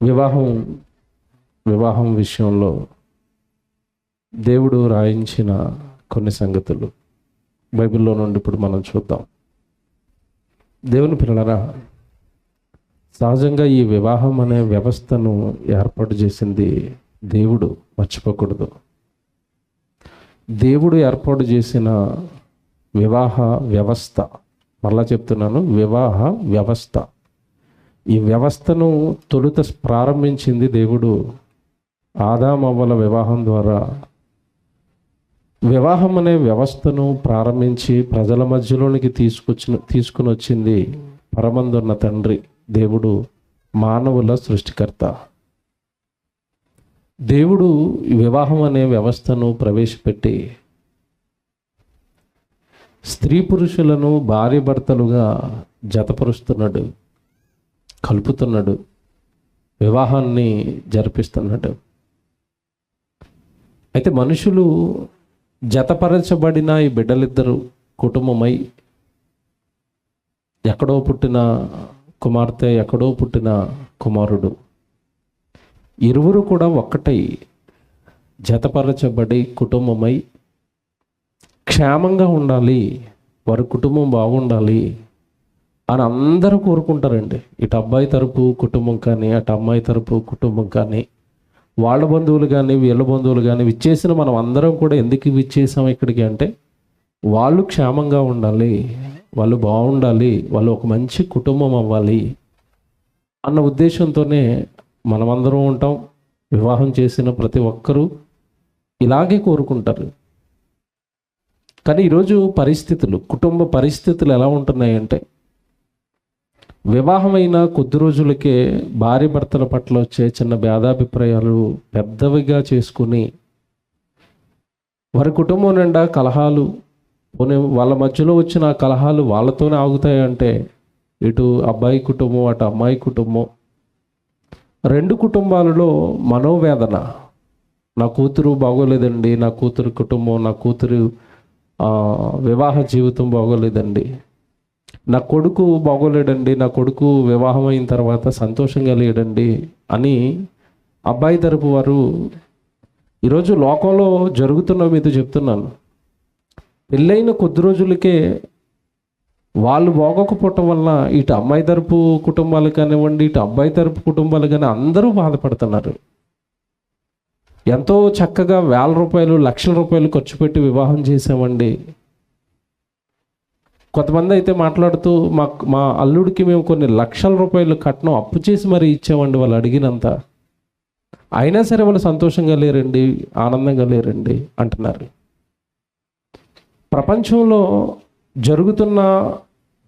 వివాహం వివాహం విషయంలో దేవుడు రాయించిన కొన్ని సంగతులు బైబిల్లో నుండి ఇప్పుడు మనం చూద్దాం. దేవుని పిల్లలారా, సహజంగా ఈ వివాహం అనే వ్యవస్థను ఏర్పాటు చేసింది దేవుడు, మర్చిపోకూడదు. దేవుడు ఏర్పాటు చేసిన వివాహ వ్యవస్థ, మళ్ళా చెప్తున్నాను, వివాహ వ్యవస్థ. ఈ వ్యవస్థను తొలుత ప్రారంభించింది దేవుడు ఆదామవ్వల వివాహం ద్వారా. వివాహం అనే వ్యవస్థను ప్రారంభించి ప్రజల మధ్యలోనికి తీసుకుని వచ్చింది పరమందున్న తండ్రి దేవుడు, మానవుల సృష్టికర్త. దేవుడు వివాహం అనే వ్యవస్థను ప్రవేశపెట్టి స్త్రీ పురుషులను భార్య భర్తలుగా జతపరుస్తున్నాడు, కలుపుతున్నాడు, వివాహాన్ని జరిపిస్తున్నాడు. అయితే మనుషులు జతపరచబడిన ఈ బిడ్డలిద్దరు కుటుంబమై, ఎక్కడో పుట్టిన కుమార్తె, ఎక్కడో పుట్టిన కుమారుడు, ఇరువురు కూడా ఒక్కటై జతపరచబడి కుటుంబమై క్షేమంగా ఉండాలి, వారి కుటుంబం బాగుండాలి అని అందరూ కోరుకుంటారండి. ఇటు అబ్బాయి తరపు కుటుంబం కానీ, అటు అమ్మాయి తరపు కుటుంబం కానీ, వాళ్ళ బంధువులు కానీ, వీళ్ళ బంధువులు కానీ, విచ్చేసిన మనం అందరం కూడా ఎందుకు విచ్చేసాం ఇక్కడికి అంటే, వాళ్ళు క్షేమంగా ఉండాలి, వాళ్ళు బాగుండాలి, వాళ్ళు ఒక మంచి కుటుంబం అవ్వాలి అన్న ఉద్దేశంతోనే మనమందరం ఉంటాం. వివాహం చేసిన ప్రతి ఒక్కరూ ఇలాగే కోరుకుంటారు. కానీ ఈరోజు పరిస్థితులు, కుటుంబ పరిస్థితులు ఎలా ఉంటున్నాయంటే, వివాహమైన కొద్ది రోజులకే భార్య భర్తల పట్ల వచ్చే చిన్న భేదాభిప్రాయాలు పెద్దవిగా చేసుకుని వారి కుటుంబం నిండా కలహాలు, పోనీ వాళ్ళ మధ్యలో వచ్చిన కలహాలు వాళ్ళతోనే ఆగుతాయంటే, ఇటు అబ్బాయి కుటుంబం అటు అమ్మాయి కుటుంబం, రెండు కుటుంబాలలో మనోవేదన. నా కూతురు బాగోలేదండి, నా కూతురు కుటుంబం, నా కూతురు వివాహ జీవితం బాగోలేదండి, నా కొడుకు బాగోలేడండి, నా కొడుకు వివాహం అయిన తర్వాత సంతోషంగా లేడండి అని అబ్బాయి తరపు వారు. ఈరోజు లోకంలో జరుగుతున్న మీద చెప్తున్నాను. పెళ్ళైన కొద్ది రోజులకే వాళ్ళు బాగోకపోవటం వల్ల ఇటు అమ్మాయి తరపు కుటుంబాలు కానివ్వండి, ఇటు అబ్బాయి తరపు కుటుంబాలు కానీ అందరూ బాధపడుతున్నారు. ఎంతో చక్కగా వేల రూపాయలు, లక్షల రూపాయలు ఖర్చు పెట్టి వివాహం చేసామండి. కొంతమంది అయితే మాట్లాడుతూ, మా అల్లుడికి మేము కొన్ని లక్షల రూపాయలు కట్నం అప్పు చేసి మరీ ఇచ్చామండి వాళ్ళు అడిగినంత, అయినా సరే వాళ్ళు సంతోషంగా లేరండి, ఆనందంగా లేరండి అంటున్నారు. ప్రపంచంలో జరుగుతున్న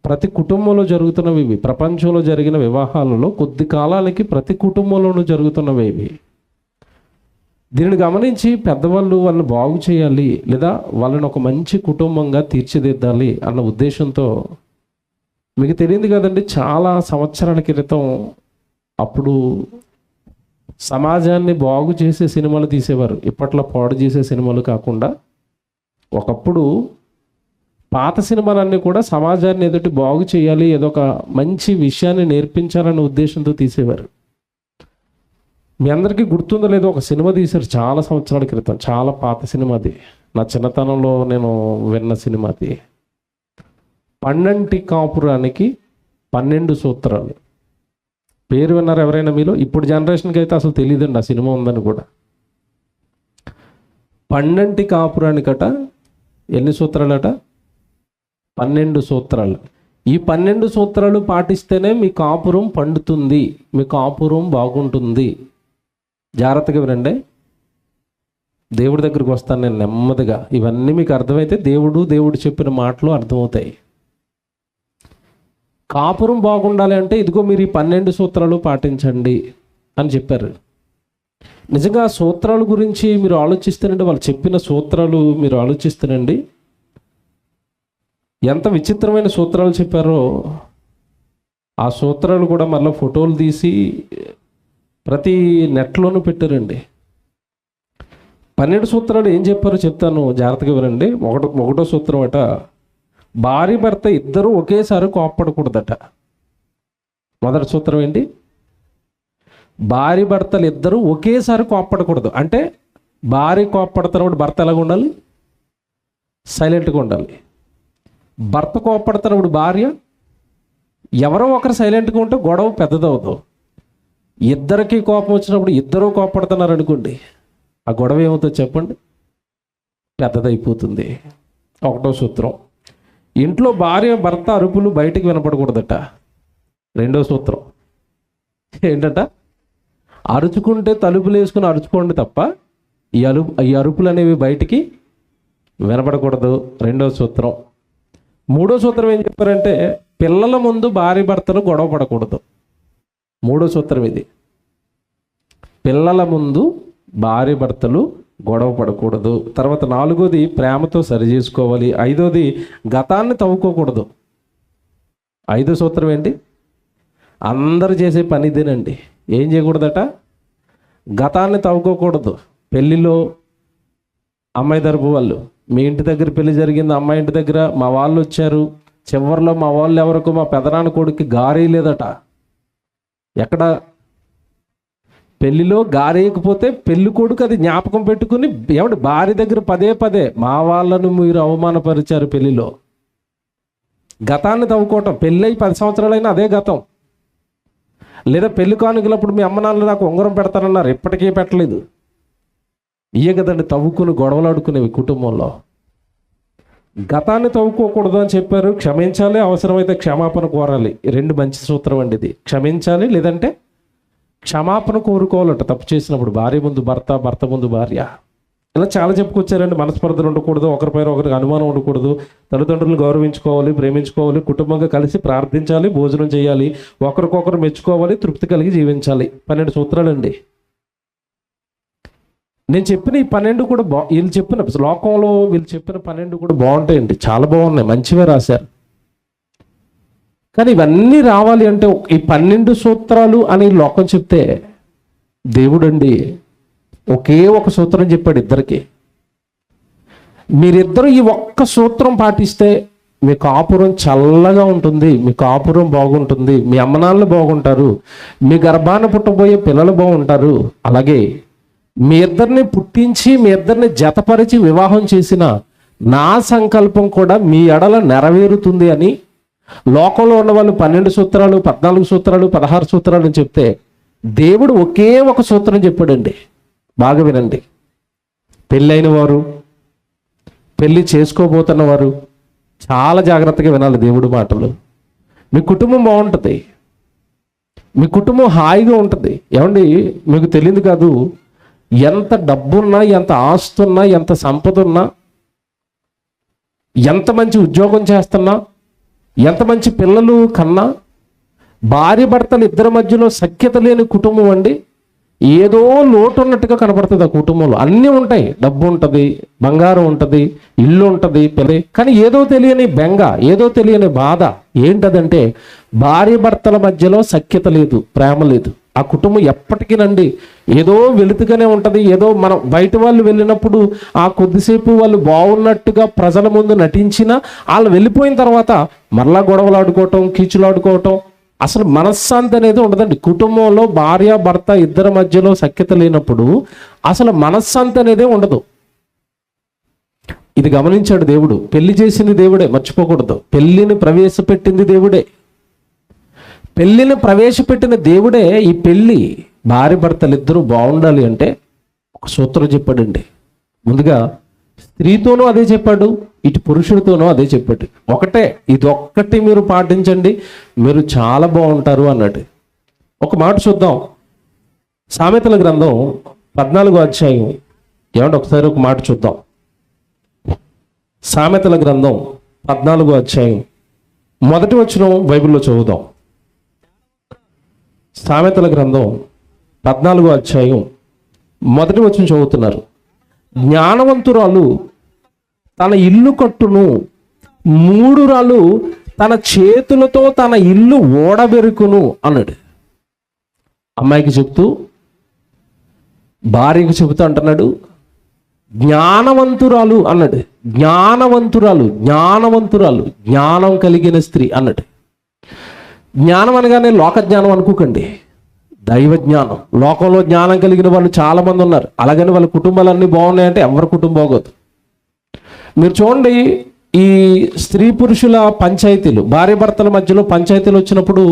ప్రతి కుటుంబంలో జరుగుతున్నవి ఇవి. ప్రపంచంలో జరిగిన వివాహాలలో కొద్ది కాలానికి ప్రతి కుటుంబంలోనూ జరుగుతున్నవి ఇవి. దీనిని గమనించి పెద్దవాళ్ళు వాళ్ళని బాగు చేయాలి, లేదా వాళ్ళని ఒక మంచి కుటుంబంగా తీర్చిదిద్దాలి అన్న ఉద్దేశంతో, మీకు తెలియదు కదండి, చాలా సంవత్సరాల క్రితం అప్పుడు సమాజాన్ని బాగు చేసే సినిమాలు తీసేవారు. ఇప్పట్లో పాడు చేసే సినిమాలు కాకుండా ఒకప్పుడు పాత సినిమాలన్నీ కూడా సమాజాన్ని ఎదుటి బాగు చేయాలి, ఏదో ఒక మంచి విషయాన్ని నేర్పించాలన్న ఉద్దేశంతో తీసేవారు. మీ అందరికీ గుర్తుందో లేదో, ఒక సినిమా తీశారు చాలా సంవత్సరాల క్రితం, చాలా పాత సినిమాది, నా చిన్నతనంలో నేను విన్న సినిమాది. 12 కాపురానికి 12 సూత్రాలు. పేరు విన్నారు ఎవరైనా మీలో? ఇప్పుడు జనరేషన్కి అయితే అసలు తెలియదండి ఆ సినిమా ఉందని కూడా. 12 కాపురానికట ఎన్ని సూత్రాలట? 12 సూత్రాలు. ఈ 12 సూత్రాలు పాటిస్తేనే మీ కాపురం పండుతుంది, మీ కాపురం బాగుంటుంది. జాగ్రత్తగా వినండి. దేవుడి దగ్గరికి వస్తాను నేను నెమ్మదిగా. ఇవన్నీ మీకు అర్థమైతే దేవుడు చెప్పిన మాటలు అర్థమవుతాయి. కాపురం బాగుండాలి అంటే ఇదిగో మీరు ఈ 12 సూత్రాలు పాటించండి అని చెప్పారు. నిజంగా సూత్రాల గురించి మీరు ఆలోచిస్తేనండి, వాళ్ళు చెప్పిన సూత్రాలు మీరు ఆలోచిస్తేనండి, ఎంత విచిత్రమైన సూత్రాలు చెప్పారో. ఆ సూత్రాలు కూడా మళ్ళీ ఫోటోలు తీసి ప్రతి నెట్లోనూ పెట్టారండి. 12 సూత్రాలు ఏం చెప్పారో చెప్తాను, జాగ్రత్తగా వినండి. ఒకటో సూత్రం అట, భార్య భర్త ఇద్దరు ఒకేసారి కోప్పడకూడదట. మొదటి సూత్రం ఏంటి? భార్య భర్తలు ఇద్దరు ఒకేసారి కోప్పడకూడదు. అంటే భార్య కోప్పడుతున్నప్పుడు భర్త ఎలాగ ఉండాలి? సైలెంట్గా ఉండాలి. భర్త కోప్పడుతున్నప్పుడు భార్య ఎవరో ఒకరు సైలెంట్గా ఉంటే గొడవ పెద్దదవుతావు. ఇద్దరికి కోపం వచ్చినప్పుడు ఇద్దరూ కోప్పడుతున్నారు అనుకోండి, ఆ గొడవ ఏమవుతుంది చెప్పండి? పెద్దదైపోతుంది. ఒకటో సూత్రం, ఇంట్లో భార్య భర్త అరుపులు బయటికి వినపడకూడదట. రెండో సూత్రం ఏంటట? అరుచుకుంటే తలుపులు వేసుకుని అరుచుకోండి తప్ప ఈ అరుపులు అనేవి బయటికి వినపడకూడదు. రెండో సూత్రం. మూడో సూత్రం ఏం చెప్పారంటే పిల్లల ముందు భార్య భర్తలు గొడవ పడకూడదు. మూడో సూత్రం ఇది. పిల్లల ముందు భార్య భర్తలు గొడవ పడకూడదు. తర్వాత నాలుగోది ప్రేమతో సరి చేసుకోవాలి. ఐదోది గతాన్ని తవ్వుకోకూడదు. ఐదో సూత్రం ఏంటి? అందరూ చేసే పని ఇదేనండి. ఏం చేయకూడదట? గతాన్ని తవ్వుకోకూడదు. పెళ్ళిలో అమ్మాయి తరపు వాళ్ళు, మీ ఇంటి దగ్గర పెళ్లి జరిగింది, అమ్మాయి ఇంటి దగ్గర మా వాళ్ళు వచ్చారు, చివరిలో మా వాళ్ళు ఎవరికి మా పెదనాన్న కొడుక్కి గారీ లేదట. ఎక్కడ? పెళ్లిలో గారేయకపోతే పెళ్లి కొడుకు అది జ్ఞాపకం పెట్టుకుని ఎవడు భార్య దగ్గర పదే పదే మా వాళ్ళను మీరు అవమానపరిచారు పెళ్లిలో. గతాన్ని తవ్వుకోవటం. పెళ్ళి 10 సంవత్సరాలైనా అదే గతం. లేదా పెళ్లి కానుకలప్పుడు మీ అమ్మ నాన్నలు నాకు ఉంగరం పెడతానన్నారు, ఇప్పటికీ పెట్టలేదు. ఇయే కదండి తవ్వుకుని గొడవలాడుకునేవి కుటుంబంలో. గతాన్ని తవ్వుకోకూడదు అని చెప్పారు. క్షమించాలి, అవసరమైతే క్షమాపణ కోరాలి. రెండు మంచి సూత్రం అండి ఇది. క్షమించాలి, లేదంటే క్షమాపణ కోరుకోవాలట తప్పు చేసినప్పుడు. భార్య ముందు భర్త, భర్త ముందు భార్య. ఇలా చాలా చెప్పుకొచ్చారండి. మనస్పర్ధలు ఉండకూడదు, ఒకరిపైన ఒకరికి అనుమానం ఉండకూడదు, తల్లిదండ్రులను గౌరవించుకోవాలి, ప్రేమించుకోవాలి, కుటుంబంగా కలిసి ప్రార్థించాలి, భోజనం చేయాలి, ఒకరికొకరు మెచ్చుకోవాలి, తృప్తి కలిగి జీవించాలి. 12 సూత్రాలండి. నేను చెప్పిన ఈ 12 కూడా వీళ్ళు చెప్పిన లోకంలో వీళ్ళు చెప్పిన 12 కూడా బాగుంటాయండి, చాలా బాగున్నాయి, మంచివే రాశారు. కానీ ఇవన్నీ రావాలి అంటే ఈ 12 సూత్రాలు అని లోకం చెప్తే, దేవుడండి ఒకే ఒక సూత్రం చెప్పాడు ఇద్దరికి. మీరిద్దరూ ఈ ఒక్క సూత్రం పాటిస్తే మీ కాపురం చల్లగా ఉంటుంది, మీ కాపురం బాగుంటుంది, మీ అమ్మనాన్నలు బాగుంటారు, మీ గర్భాన పుట్టబోయే పిల్లలు బాగుంటారు. అలాగే మీ ఇద్దరిని పుట్టించి మీ ఇద్దరిని జతపరిచి వివాహం చేసిన నా సంకల్పం కూడా మీ ఎడల నెరవేరుతుంది అని లోకంలో ఉన్న వాళ్ళు 12 సూత్రాలు, 14 సూత్రాలు, 16 సూత్రాలు అని చెప్తే దేవుడు ఒకే ఒక సూత్రం చెప్పాడండి. బాగా వినండి. పెళ్ళైన వారు, పెళ్ళి చేసుకోబోతున్న వారు చాలా జాగ్రత్తగా వినాలి దేవుడి మాటలు. మీ కుటుంబం బాగుంటుంది, మీ కుటుంబం హాయిగా ఉంటుంది. ఏమండి, మీకు తెలియదు కాదు, ఎంత డబ్బున్నా, ఎంత ఆస్తున్నా, ఎంత సంపద ఉన్నా, ఎంత మంచి ఉద్యోగం చేస్తున్నా, ఎంత మంచి పిల్లలు కన్నా, భార్య భర్తలు ఇద్దరి మధ్యలో సఖ్యత లేని కుటుంబం అండి ఏదో లోటు ఉన్నట్టుగా కనపడుతుంది. ఆ కుటుంబంలో అన్నీ ఉంటాయి, డబ్బు ఉంటుంది, బంగారం ఉంటుంది, ఇల్లు ఉంటుంది, పిల్ల, కానీ ఏదో తెలియని బెంగ, ఏదో తెలియని బాధ. ఏంటదంటే భార్య భర్తల మధ్యలో సఖ్యత లేదు, ప్రేమ లేదు. ఆ కుటుంబం ఎప్పటికీనండి ఏదో వెలుతుగానే ఉంటుంది. ఏదో మనం బయట వాళ్ళు వెళ్ళినప్పుడు ఆ కొద్దిసేపు వాళ్ళు బాగున్నట్టుగా ప్రజల ముందు నటించినా వాళ్ళు వెళ్ళిపోయిన తర్వాత మరలా గొడవలాడుకోవటం, కీచులాడుకోవటం, అసలు మనశ్శాంతి అనేది ఉండదండి. కుటుంబంలో భార్య భర్త ఇద్దరి మధ్యలో సఖ్యత లేనప్పుడు అసలు మనశ్శాంతి అనేదే ఉండదు. ఇది గమనించాడు దేవుడు. పెళ్లి చేసింది దేవుడే, మర్చిపోకూడదు. పెళ్లిని ప్రవేశపెట్టింది దేవుడే. పెళ్లిని ప్రవేశపెట్టిన దేవుడే ఈ పెళ్లి భార్య భర్తలు ఇద్దరూ బాగుండాలి అంటే ఒక సూత్రం చెప్పాడండి. ముందుగా స్త్రీతోనూ అదే చెప్పాడు, ఇటు పురుషుడితోనూ అదే చెప్పాడు. ఒకటే, ఇదొక్కటి మీరు పాటించండి, మీరు చాలా బాగుంటారు అన్నాడు. ఒక మాట చూద్దాం. సామెతల గ్రంథం 14వ అధ్యాయం. ఏమంటే ఒకసారి ఒక మాట చూద్దాం. సామెతల గ్రంథం 14వ అధ్యాయం మొదటి వచనం బైబిల్లో చదువుదాం. సామెతల గ్రంథం 14వ అధ్యాయం మొదటి వచనం చదువుతున్నారు. జ్ఞానవంతురాలు తన ఇల్లు కట్టును, మూఢురాలు తన చేతులతో తన ఇల్లు ఓడబెరుకును అన్నాడు. అమ్మాయికి చెప్తూ భార్యకు చెబుతూ అంటున్నాడు, జ్ఞానవంతురాలు అన్నాడు. జ్ఞానవంతురాలు, జ్ఞానవంతురాలు, జ్ఞానం కలిగిన స్త్రీ అన్నాడు. జ్ఞానం అనగానే లోక జ్ఞానం అనుకోకండి. దైవ జ్ఞానం. లోకంలో జ్ఞానం కలిగిన వాళ్ళు చాలామంది ఉన్నారు, అలాగని వాళ్ళ కుటుంబాలన్నీ బాగున్నాయంటే ఎవరి కుటుంబం బాగోదు. మీరు చూడండి, ఈ స్త్రీ పురుషుల పంచాయతీలు, భార్య భర్తల మధ్యలో పంచాయతీలు వచ్చినప్పుడు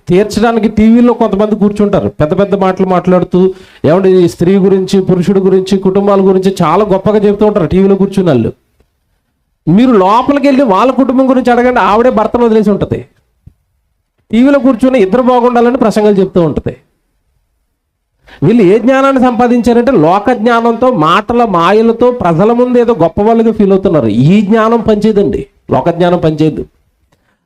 తీర్చడానికి టీవీలో కొంతమంది కూర్చుంటారు, పెద్ద పెద్ద మాటలు మాట్లాడుతూ, ఏమంటే ఈ స్త్రీ గురించి, పురుషుడి గురించి, కుటుంబాల గురించి చాలా గొప్పగా చెప్తూ ఉంటారు టీవీలో కూర్చున్న వాళ్ళు. మీరు లోపలికి వెళ్ళి వాళ్ళ కుటుంబం గురించి అడగండి, ఆవిడే భర్తను వదిలేసి ఉంటుంది. టీవీలో కూర్చుని ఇద్దరు బాగుండాలని ప్రసంగాలు చెప్తూ ఉంటుంది. వీళ్ళు ఏ జ్ఞానాన్ని సంపాదించారంటే లోక జ్ఞానంతో, మాటల మాయలతో ప్రజల ముందు ఏదో గొప్ప వాళ్ళుగా ఫీల్ అవుతున్నారు. ఈ జ్ఞానం పనిచేయదండి, లోక జ్ఞానం పనిచేయదు.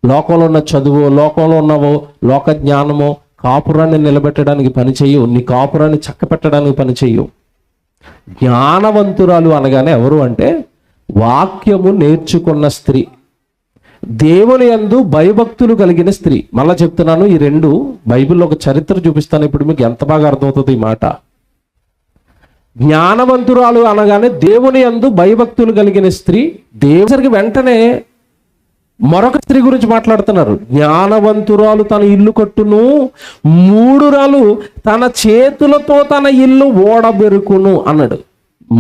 లోకంలో ఉన్న చదువు, లోకంలో ఉన్నవో లోక జ్ఞానమో కాపురాన్ని నిలబెట్టడానికి పనిచేయవు, నీ కాపురాన్ని చక్కపెట్టడానికి పనిచేయవు. జ్ఞానవంతురాలు అనగానే ఎవరు అంటే వాక్యము నేర్చుకున్న స్త్రీ, దేవుని యందు భయభక్తులు కలిగిన స్త్రీ. మళ్ళా చెప్తున్నాను, ఈ రెండు బైబిల్లో ఒక చరిత్ర చూపిస్తాను, ఇప్పుడు మీకు ఎంత బాగా అర్థమవుతుంది ఈ మాట. జ్ఞానవంతురాలు అనగానే దేవుని యందు భయభక్తులు కలిగిన స్త్రీ. దేవుడికి వెంటనే మరొక స్త్రీ గురించి మాట్లాడుతున్నారు. జ్ఞానవంతురాలు తన ఇల్లు కట్టును, మూడురాలు తన చేతులతో తన ఇల్లు ఓడబెరుకును అన్నాడు.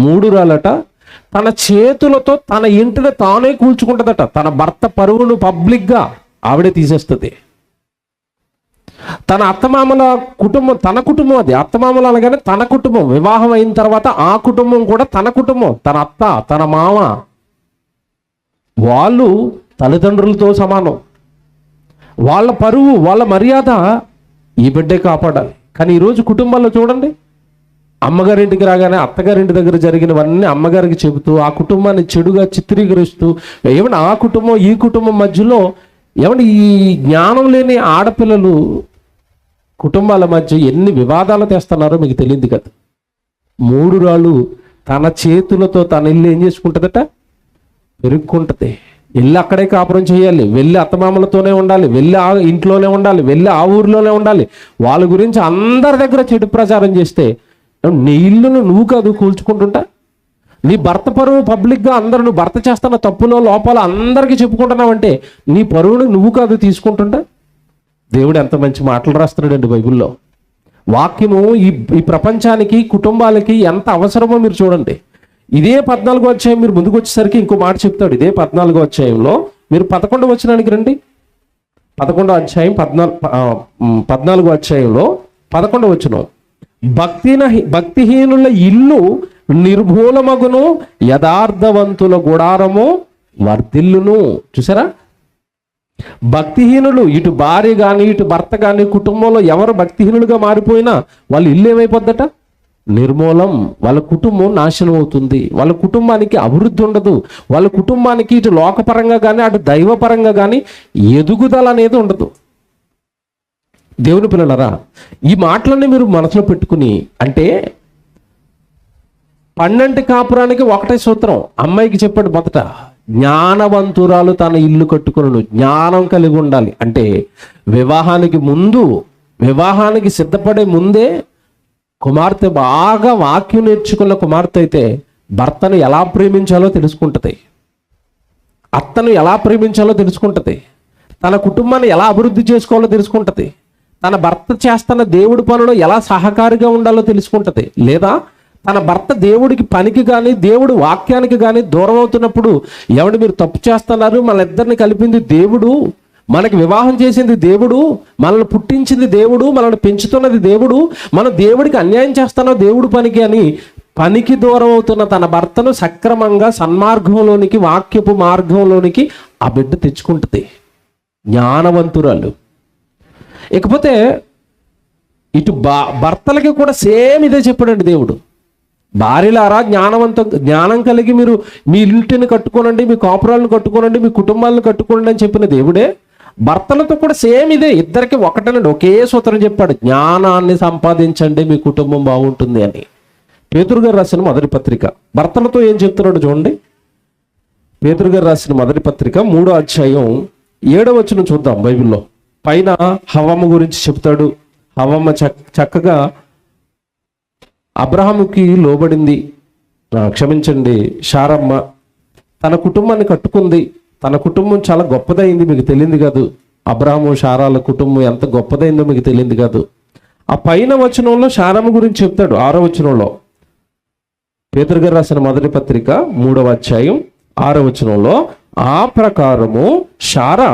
మూడురాలట తన చేతులతో తన ఇంటిని తానే కూల్చుకుంటుందట. తన భర్త పరువును పబ్లిక్గా ఆవిడే తీసేస్తుంది. తన అత్తమామల కుటుంబం, తన కుటుంబం అది. అత్తమామలు అనగానే తన కుటుంబం, వివాహం అయిన తర్వాత ఆ కుటుంబం కూడా తన కుటుంబం. తన అత్త, తన మామ, వాళ్ళు తల్లిదండ్రులతో సమానం. వాళ్ళ పరువు, వాళ్ళ మర్యాద ఈ బిడ్డే కాపాడాలి. కానీ ఈరోజు కుటుంబాల్లో చూడండి, అమ్మగారింటికి రాగానే అత్తగారింటి దగ్గర జరిగినవన్నీ అమ్మగారికి చెబుతూ ఆ కుటుంబాన్ని చెడుగా చిత్రీకరిస్తూ, ఏమంటే ఆ కుటుంబం ఈ కుటుంబం మధ్యలో, ఏమంటే ఈ జ్ఞానం లేని ఆడపిల్లలు కుటుంబాల మధ్య ఎన్ని వివాదాలు తెస్తున్నారో మీకు తెలియదు కదా. మూడురాలు తన చేతులతో తన ఇల్లు ఏం చేసుకుంటుందట, పెరుక్కుంటుంది. వెళ్ళి అక్కడే కాపురం చేయాలి, వెళ్ళి అత్తమామలతోనే ఉండాలి, వెళ్ళి ఆ ఇంట్లోనే ఉండాలి, వెళ్ళి ఆ ఊరిలోనే ఉండాలి. వాళ్ళ గురించి అందరి దగ్గర చెడు ప్రచారం చేస్తే నీ ఇల్లును నువ్వు కాదు కూల్చుకుంటుంటా. నీ భర్త పరువు పబ్లిక్గా అందరూ, నువ్వు భర్త చేస్తున్న తప్పులో లోపాలు అందరికీ చెప్పుకుంటున్నావంటే నీ పరువును నువ్వు కాదు తీసుకుంటుంటా. దేవుడు ఎంత మంచి మాటలు రాస్తున్నాడండి బైబిల్లో. వాక్యము ఈ ప్రపంచానికి, కుటుంబాలకి ఎంత అవసరమో మీరు చూడండి. ఇదే 14వ అధ్యాయం మీరు ముందుకు వచ్చేసరికి ఇంకో మాట చెప్తాడు. ఇదే 14వ అధ్యాయంలో మీరు 11వ వచనానికి రండి. 11వ అధ్యాయం 14వ అధ్యాయంలో 11వ వచనం, భక్తిహీనుల ఇల్లు నిర్మూలమగును, యథార్థవంతుల గుడారము వర్ధిల్లును. చూసారా, భక్తిహీనులు, ఇటు భార్య కానీ ఇటు భర్త కానీ కుటుంబంలో ఎవరు భక్తిహీనులుగా మారిపోయినా వాళ్ళ ఇల్లు ఏమైపోద్దట, నిర్మూలం. వాళ్ళ కుటుంబం నాశనం అవుతుంది, వాళ్ళ కుటుంబానికి అభివృద్ధి ఉండదు, వాళ్ళ కుటుంబానికి ఇటు లోకపరంగా కానీ అటు దైవపరంగా కానీ ఎదుగుదల అనేది ఉండదు. దేవుని పిల్లలరా, ఈ మాటలన్నీ మీరు మనసులో పెట్టుకుని, అంటే 12 కాపురానికి ఒకటే సూత్రం అమ్మాయికి చెప్పాడు. మొదట జ్ఞానవంతురాలు తన ఇల్లు కట్టుకును, జ్ఞానం కలిగి ఉండాలి. అంటే వివాహానికి ముందు, వివాహానికి సిద్ధపడే ముందే కుమార్తె బాగా వాక్యం నేర్చుకున్న కుమార్తె అయితే భర్తను ఎలా ప్రేమించాలో తెలుసుకుంటుంది, అత్తను ఎలా ప్రేమించాలో తెలుసుకుంటుంది, తన కుటుంబాన్ని ఎలా అభివృద్ధి చేసుకోవాలో తెలుసుకుంటుంది, తన భర్త చేస్తున్న దేవుడి పనులు ఎలా సహకారిగా ఉండాలో తెలుసుకుంటుంది. లేదా తన భర్త దేవుడికి పనికి కానీ దేవుడు వాక్యానికి కానీ దూరం అవుతున్నప్పుడు, ఎవడు మీరు తప్పు చేస్తున్నారు, మన ఇద్దరిని కలిపింది దేవుడు, మనకి వివాహం చేసింది దేవుడు, మనల్ని పుట్టించింది దేవుడు, మనల్ని పెంచుతున్నది దేవుడు, మనం దేవుడికి అన్యాయం చేస్తున్నాం దేవుడు పనికి అని పనికి దూరం అవుతున్న తన భర్తను సక్రమంగా సన్మార్గంలోనికి, వాక్యపు మార్గంలోనికి ఆ బిడ్డ తెచ్చుకుంటుంది. జ్ఞానవంతురాలు. ఇకపోతే ఇటు భర్తలకి కూడా సేమ్ ఇదే చెప్పాడండి దేవుడు. భార్యలారా జ్ఞానం కలిగి మీరు మీ ఇంటిని కట్టుకోనండి, మీ కాపురాలను కట్టుకోనండి, మీ కుటుంబాలను కట్టుకోనండి అని చెప్పిన దేవుడే భర్తలతో కూడా సేమ్ ఇదే. ఇద్దరికి ఒకటేనండి, ఒకే సూత్రం చెప్పాడు, జ్ఞానాన్ని సంపాదించండి మీ కుటుంబం బాగుంటుంది అని. పేతురు గారు రాసిన మొదటి పత్రిక భర్తలతో ఏం చెప్తున్నాడు చూడండి. పేతురు గారు రాసిన మొదటి పత్రిక 3వ అధ్యాయం 7వ వచనం చూద్దాం. బైబిల్లో పైన హవ్వమ్మ గురించి చెప్తాడు. హవ్వమ్మ చక్కగా అబ్రహాముకి లోబడింది, క్షమించండి శారమ్మ తన కుటుంబాన్ని కట్టుకుంది. తన కుటుంబం చాలా గొప్పదైంది, మీకు తెలియదు కాదు. అబ్రహాము శారాల కుటుంబం ఎంత గొప్పదైందో మీకు తెలియదు కాదు. ఆ పైన వచనంలో శారమ్మ గురించి చెప్తాడు. 6వ వచనంలో, పేతురు గారు రాసిన మొదటి పత్రిక 3వ అధ్యాయం 6వ వచనంలో, ఆ ప్రకారము శారా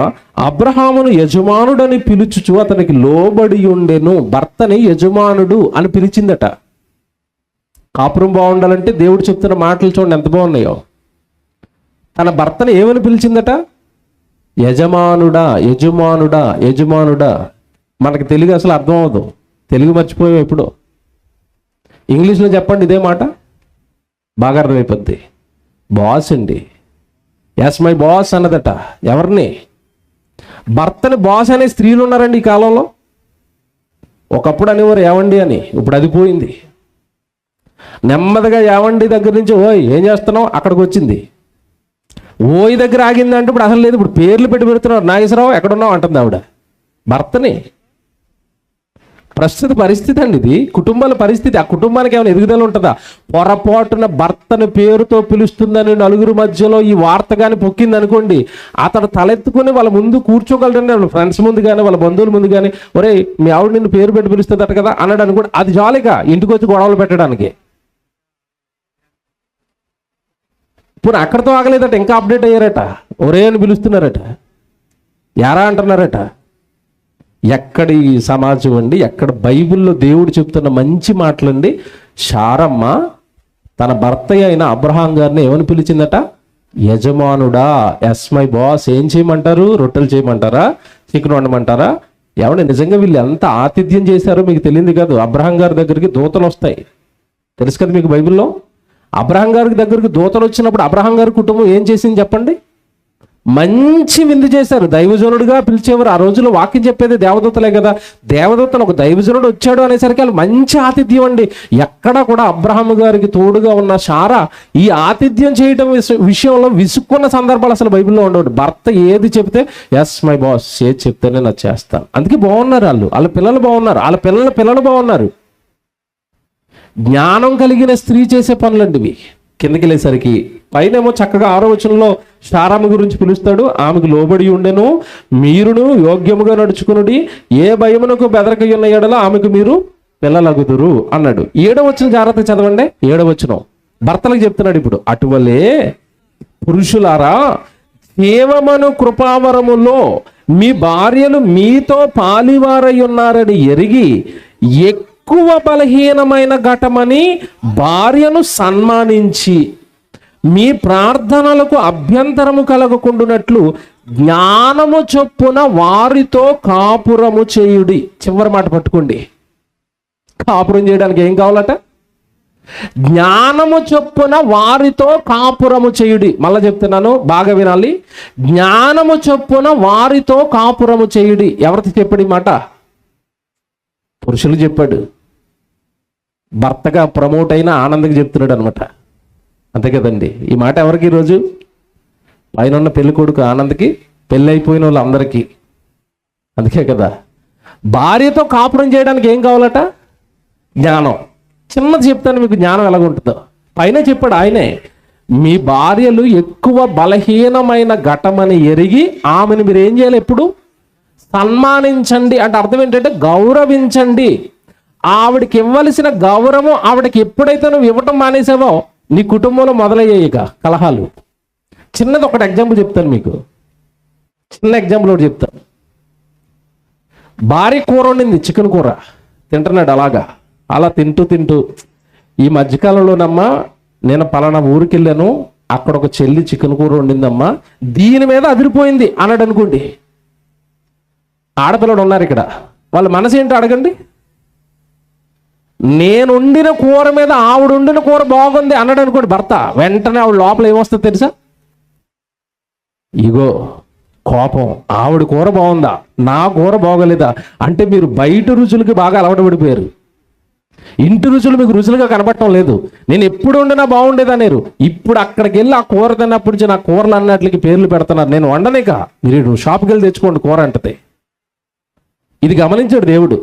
అబ్రహామును యజమానుడని పిలుచుచు అతనికి లోబడి ఉండెను. భర్తని యజమానుడు అని పిలిచిందట. కాపురం బాగుండాలంటే దేవుడు చెప్తున్న మాటలు చూడండి ఎంత బాగున్నాయో. తన భర్తని ఏమని పిలిచిందట? యజమానుడా, యజమానుడా, యజమానుడా. మనకి తెలుగు అసలు అర్థం అవ్వదు, తెలుగు మర్చిపోయాం ఎప్పుడు. ఇంగ్లీష్లో చెప్పండి ఇదే మాట, బాగా అర్థమైపోద్ది. బాస్ అండి, ఎస్ మై బాస్ అన్నదట. ఎవరిని? భర్తని బాస్ అనే స్త్రీలు ఉన్నారండి ఈ కాలంలో. ఒకప్పుడు అనేవారు ఏవండి అని, ఇప్పుడు అది పోయింది. నెమ్మదిగా ఏవండి దగ్గర నుంచి ఓయ్ ఏం చేస్తున్నావు అక్కడికి వచ్చింది. ఓయ్ దగ్గర ఆగింది అంటే ఇప్పుడు అసలు లేదు, ఇప్పుడు పేర్లు పెట్టి పెడుతున్నారు. నాగేశ్వరరావు ఎక్కడున్నావు అంటుంది ఆవిడ భర్తని. ప్రస్తుత పరిస్థితి అండి ఇది, కుటుంబాల పరిస్థితి. ఆ కుటుంబానికి ఏమైనా ఎదుగుదల ఉంటుందా? పొరపాటున భర్తని పేరుతో పిలుస్తుందని నలుగురు మధ్యలో ఈ వార్త కానీ పొక్కింది అనుకోండి, అతడు తలెత్తుకుని వాళ్ళ ముందు కూర్చోగలరండి. వాళ్ళ ఫ్రెండ్స్ ముందు కానీ వాళ్ళ బంధువుల ముందు కానీ, ఒరే మీ ఆవిడ నిన్ను పేరు పెట్టి పిలుస్తుందట కదా అన్నాడు అనుకోండి, అది జాలిగా ఇంటికి వచ్చి గొడవలు పెట్టడానికి. ఇప్పుడు అక్కడితో ఆగలేదట, ఇంకా అప్డేట్ అయ్యారట. ఒరే అని పిలుస్తున్నారట, యారా అంటున్నారట. ఎక్కడి సమాజం అండి, ఎక్కడ బైబిల్లో దేవుడు చెప్తున్న మంచి మాటలండి. శారమ్మ తన భర్త అయిన అబ్రహాం గారిని ఏమని పిలిచిందట? యజమానుడా, ఎస్ మై బాస్. ఏం చేయమంటారు? రొట్టెలు చేయమంటారా? చికెన్ వండమంటారా? ఏమన్నా నిజంగా వీళ్ళు ఎంత ఆతిథ్యం చేశారో మీకు తెలియదు కాదు. అబ్రహాం గారి దగ్గరికి దూతలు వస్తాయి, తెలుసు కదా మీకు బైబిల్లో. అబ్రహాం గారి దగ్గరికి దూతలు వచ్చినప్పుడు అబ్రహాం గారి కుటుంబం ఏం చేసింది చెప్పండి? మంచి విందు చేశారు. దైవజనుడిగా పిలిచేవారు. ఆ రోజుల్లో వాక్యం చెప్పేది దేవదూతలే కదా. దేవదూతలు ఒక దైవజనుడు వచ్చాడు అనేసరికి వాళ్ళు మంచి ఆతిథ్యం అండి. ఎక్కడ కూడా అబ్రహాం గారికి తోడుగా ఉన్న శారా ఈ ఆతిథ్యం చేయడం విషయంలో విసుక్కున్న సందర్భాలు అసలు బైబిల్లో ఉండవు. భర్త ఏది చెప్తే ఎస్ మై బాస్, ఏది చెప్తేనే నాకు చేస్తాను. అందుకే బాగున్నారు వాళ్ళు, వాళ్ళ పిల్లలు బాగున్నారు, వాళ్ళ పిల్లలు బాగున్నారు. జ్ఞానం కలిగిన స్త్రీ చేసే పనులండి ఇవి. కిందకి వెళ్ళేసరికి పైనేమో చక్కగా 6వ వచనంలో శారమ్మ గురించి పిలుస్తాడు. ఆమెకు లోబడి ఉండెను, మీరును యోగ్యముగా నడుచుకునుడి, ఏ భయమునకు బెదరకయున్న ఎడల ఆమెకు మీరు పిల్లలగుదురు అన్నాడు. 7వ వచనం జాగ్రత్త చదవండి. 7వ వచనం భర్తలకు చెప్తున్నాడు ఇప్పుడు, అటువలే పురుషులారా కేవమను కృపావరములో మీ భార్యలు మీతో పాలివారై ఉన్నారని ఎరిగి ఎక్కువ బలహీనమైన ఘటమని భార్యను సన్మానించి మీ ప్రార్థనలకు అభ్యంతరము కలగకుండునట్లు జ్ఞానము చొప్పున వారితో కాపురము చేయుడి. చివరి మాట పట్టుకోండి. కాపురం చేయడానికి ఏం కావాలట? జ్ఞానము చొప్పున వారితో కాపురము చేయుడి. మళ్ళా చెప్తున్నాను, బాగా వినాలి. జ్ఞానము చొప్పున వారితో కాపురము చేయుడి. ఎవరికి చెప్పాడు ఈ మాట? పురుషులు చెప్పాడు. భర్తగా ప్రమోట్ అయిన ఆనందకి చెప్తున్నాడు అనమాట. అంతే కదండి. ఈ మాట ఎవరికి? ఈరోజు పైన ఉన్న పెళ్లి కొడుకు ఆనందకి, పెళ్ళి అయిపోయిన వాళ్ళందరికీ. అందుకే కదా భార్యతో కాపురం చేయడానికి ఏం కావాలట? జ్ఞానం. చిన్నది చెప్తాను మీకు జ్ఞానం ఎలాగుంటుందో. పైన చెప్పాడు ఆయనే, మీ భార్యలు ఎక్కువ బలహీనమైన ఘటమని ఎరిగి ఆమెను మీరు ఏం చేయాలి? ఎప్పుడు సన్మానించండి. అంటే అర్థం ఏంటంటే గౌరవించండి. ఆవిడకి ఇవ్వవలసిన గౌరవం ఆవిడకి ఎప్పుడైతే నువ్వు ఇవ్వటం మానేసావో నీ కుటుంబంలో మొదలయ్యాయి కలహాలు. చిన్నది ఒకటి ఎగ్జాంపుల్ చెప్తాను మీకు. చిన్న ఎగ్జాంపుల్ ఒకటి చెప్తాను. భార్య కూర వండింది, చికెన్ కూర తింటున్నాడు. అలా తింటూ ఈ మధ్యకాలంలోనమ్మా నేను పలానా ఊరికి వెళ్ళాను, అక్కడ ఒక చెల్లి చికెన్ కూర వండిందమ్మా, దీని మీద అదిరిపోయింది అన్నాడు అనుకోండి. ఆడపిల్లలు ఉన్నారు ఇక్కడ, వాళ్ళ మనసు ఏంటో అడగండి. నేను వండిన కూర మీద ఆవిడ వండిన కూర బాగుంది అన్నాడు అనుకోండి భర్త, వెంటనే ఆవిడ లోపల ఏమొస్తుంది తెలుసా? ఇగో కోపం. ఆవిడ కూర బాగుందా, నా కూర బాగోలేదా? అంటే మీరు బయట రుచులకి బాగా అలవాటు పడిపోయారు. ఇంటి రుచులు మీకు రుచులుగా కనపడటం లేదు. నేను ఎప్పుడు వండినా బాగుండేదనేరు. ఇప్పుడు అక్కడికి వెళ్ళి ఆ కూర తిన్నప్పటి నుంచి నా కూరలు అన్నట్లకి పేర్లు పెడుతున్నారు. నేను వండనేక, మీరు షాప్కి వెళ్ళి తెచ్చుకోండి కూర అంటది. ఇది గమనించాడు దేవుడు.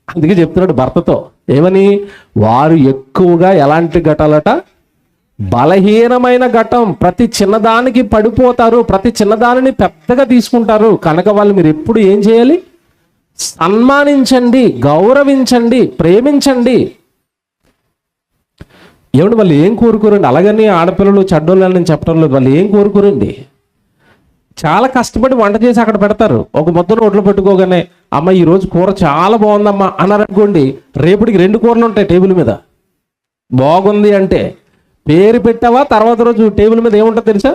అందుకే చెప్తున్నాడు భర్తతో ఏమని? వారు ఎక్కువగా ఎలాంటి ఘటాలట? బలహీనమైన ఘటం. ప్రతి చిన్నదానికి పడిపోతారు, ప్రతి చిన్నదానిని పెద్దగా తీసుకుంటారు. కనుక వాళ్ళు మీరు ఎప్పుడు ఏం చేయాలి? సన్మానించండి, గౌరవించండి, ప్రేమించండి. ఏమంటే వాళ్ళు ఏం కోరుకోరండి? అలాగని ఆడపిల్లలు చెడ్డోళ్ళని నేను చెప్పడం లేదు. వాళ్ళు ఏం కోరుకోరండి? చాలా కష్టపడి వంట చేసి అక్కడ పెడతారు. ఒక ముద్ద నోట్లో పెట్టుకోగానే, అమ్మ ఈరోజు కూర చాలా బాగుందమ్మా అన్నారనుకోండి, రేపటికి 2 కూరలు ఉంటాయి టేబుల్ మీద. బాగుంది అంటే పేరు పెట్టావా, తర్వాత రోజు టేబుల్ మీద ఏముంటుంది తెలుసా?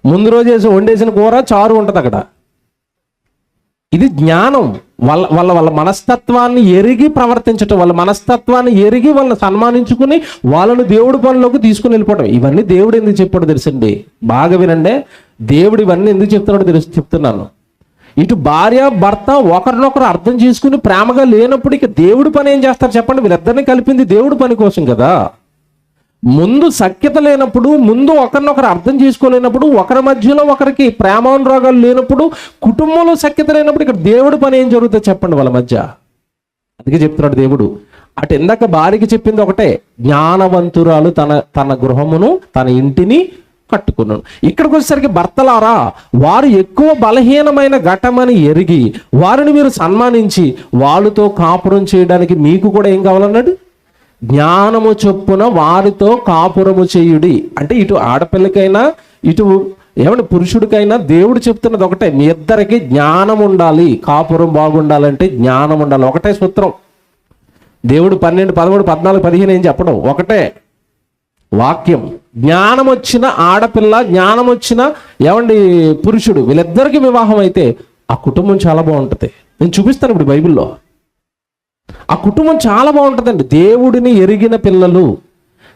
ముందు రోజు వేసి వండేసిన కూర, చారు ఉంటుంది అక్కడ. ఇది జ్ఞానం. వాళ్ళ వాళ్ళ వాళ్ళ మనస్తత్వాన్ని ఎరిగి ప్రవర్తించటం, వాళ్ళ మనస్తత్వాన్ని ఎరిగి వాళ్ళని సన్మానించుకుని వాళ్ళను దేవుడి పనిలోకి తీసుకుని వెళ్ళిపోవడం. ఇవన్నీ దేవుడు ఎందుకు చెప్పాడో తెలుసండి? బాగా వినండి. దేవుడు ఇవన్నీ ఎందుకు చెప్తున్నాడో చెప్తున్నాను. ఇటు భార్య భర్త ఒకరినొకరు అర్థం చేసుకుని ప్రేమగా లేనప్పుడు ఇక దేవుడి పని ఏం చేస్తారు చెప్పండి? వీళ్ళిద్దరిని కలిపింది దేవుడి పని కోసం కదా. ముందు సఖ్యత లేనప్పుడు, ముందు ఒకరినొకరు అర్థం చేసుకోలేనప్పుడు, ఒకరి మధ్యలో ఒకరికి ప్రేమానురాగాలు లేనప్పుడు, కుటుంబంలో సఖ్యత లేనప్పుడు ఇక్కడ దేవుడి పని ఏం జరుగుతుంది చెప్పండి వాళ్ళ మధ్య? అందుకే చెప్తున్నాడు దేవుడు. అటు ఇందాక భార్యకి చెప్పింది ఒకటే, జ్ఞానవంతురాలు తన గృహమును తన ఇంటిని కట్టుకున్నాను. ఇక్కడికి వచ్చేసరికి భర్తలారా, వారు ఎక్కువ బలహీనమైన ఘటమని ఎరిగి వారిని మీరు సన్మానించి వాళ్ళతో కాపురం చేయడానికి మీకు కూడా ఏం కావాలన్నాడు? జ్ఞానము చొప్పున వారితో కాపురము చేయుడి. అంటే ఇటు ఆడపిల్లకైనా ఇటు ఏమంటే పురుషుడికైనా దేవుడు చెప్తున్నది ఒకటే, మీ ఇద్దరికి జ్ఞానం ఉండాలి. కాపురం బాగుండాలంటే జ్ఞానం ఉండాలి. ఒకటే సూత్రం. దేవుడు 12, 13, 14, 15 ఏం చెప్పడం? ఒకటే వాక్యం. జ్ఞానం వచ్చిన ఆడపిల్ల, జ్ఞానం వచ్చిన ఏమండి పురుషుడు, వీళ్ళిద్దరికి వివాహం అయితే ఆ కుటుంబం చాలా బాగుంటుంది. నేను చూపిస్తాను ఇప్పుడు బైబిల్లో. ఆ కుటుంబం చాలా బాగుంటుందండి. దేవుడిని ఎరిగిన పిల్లలు,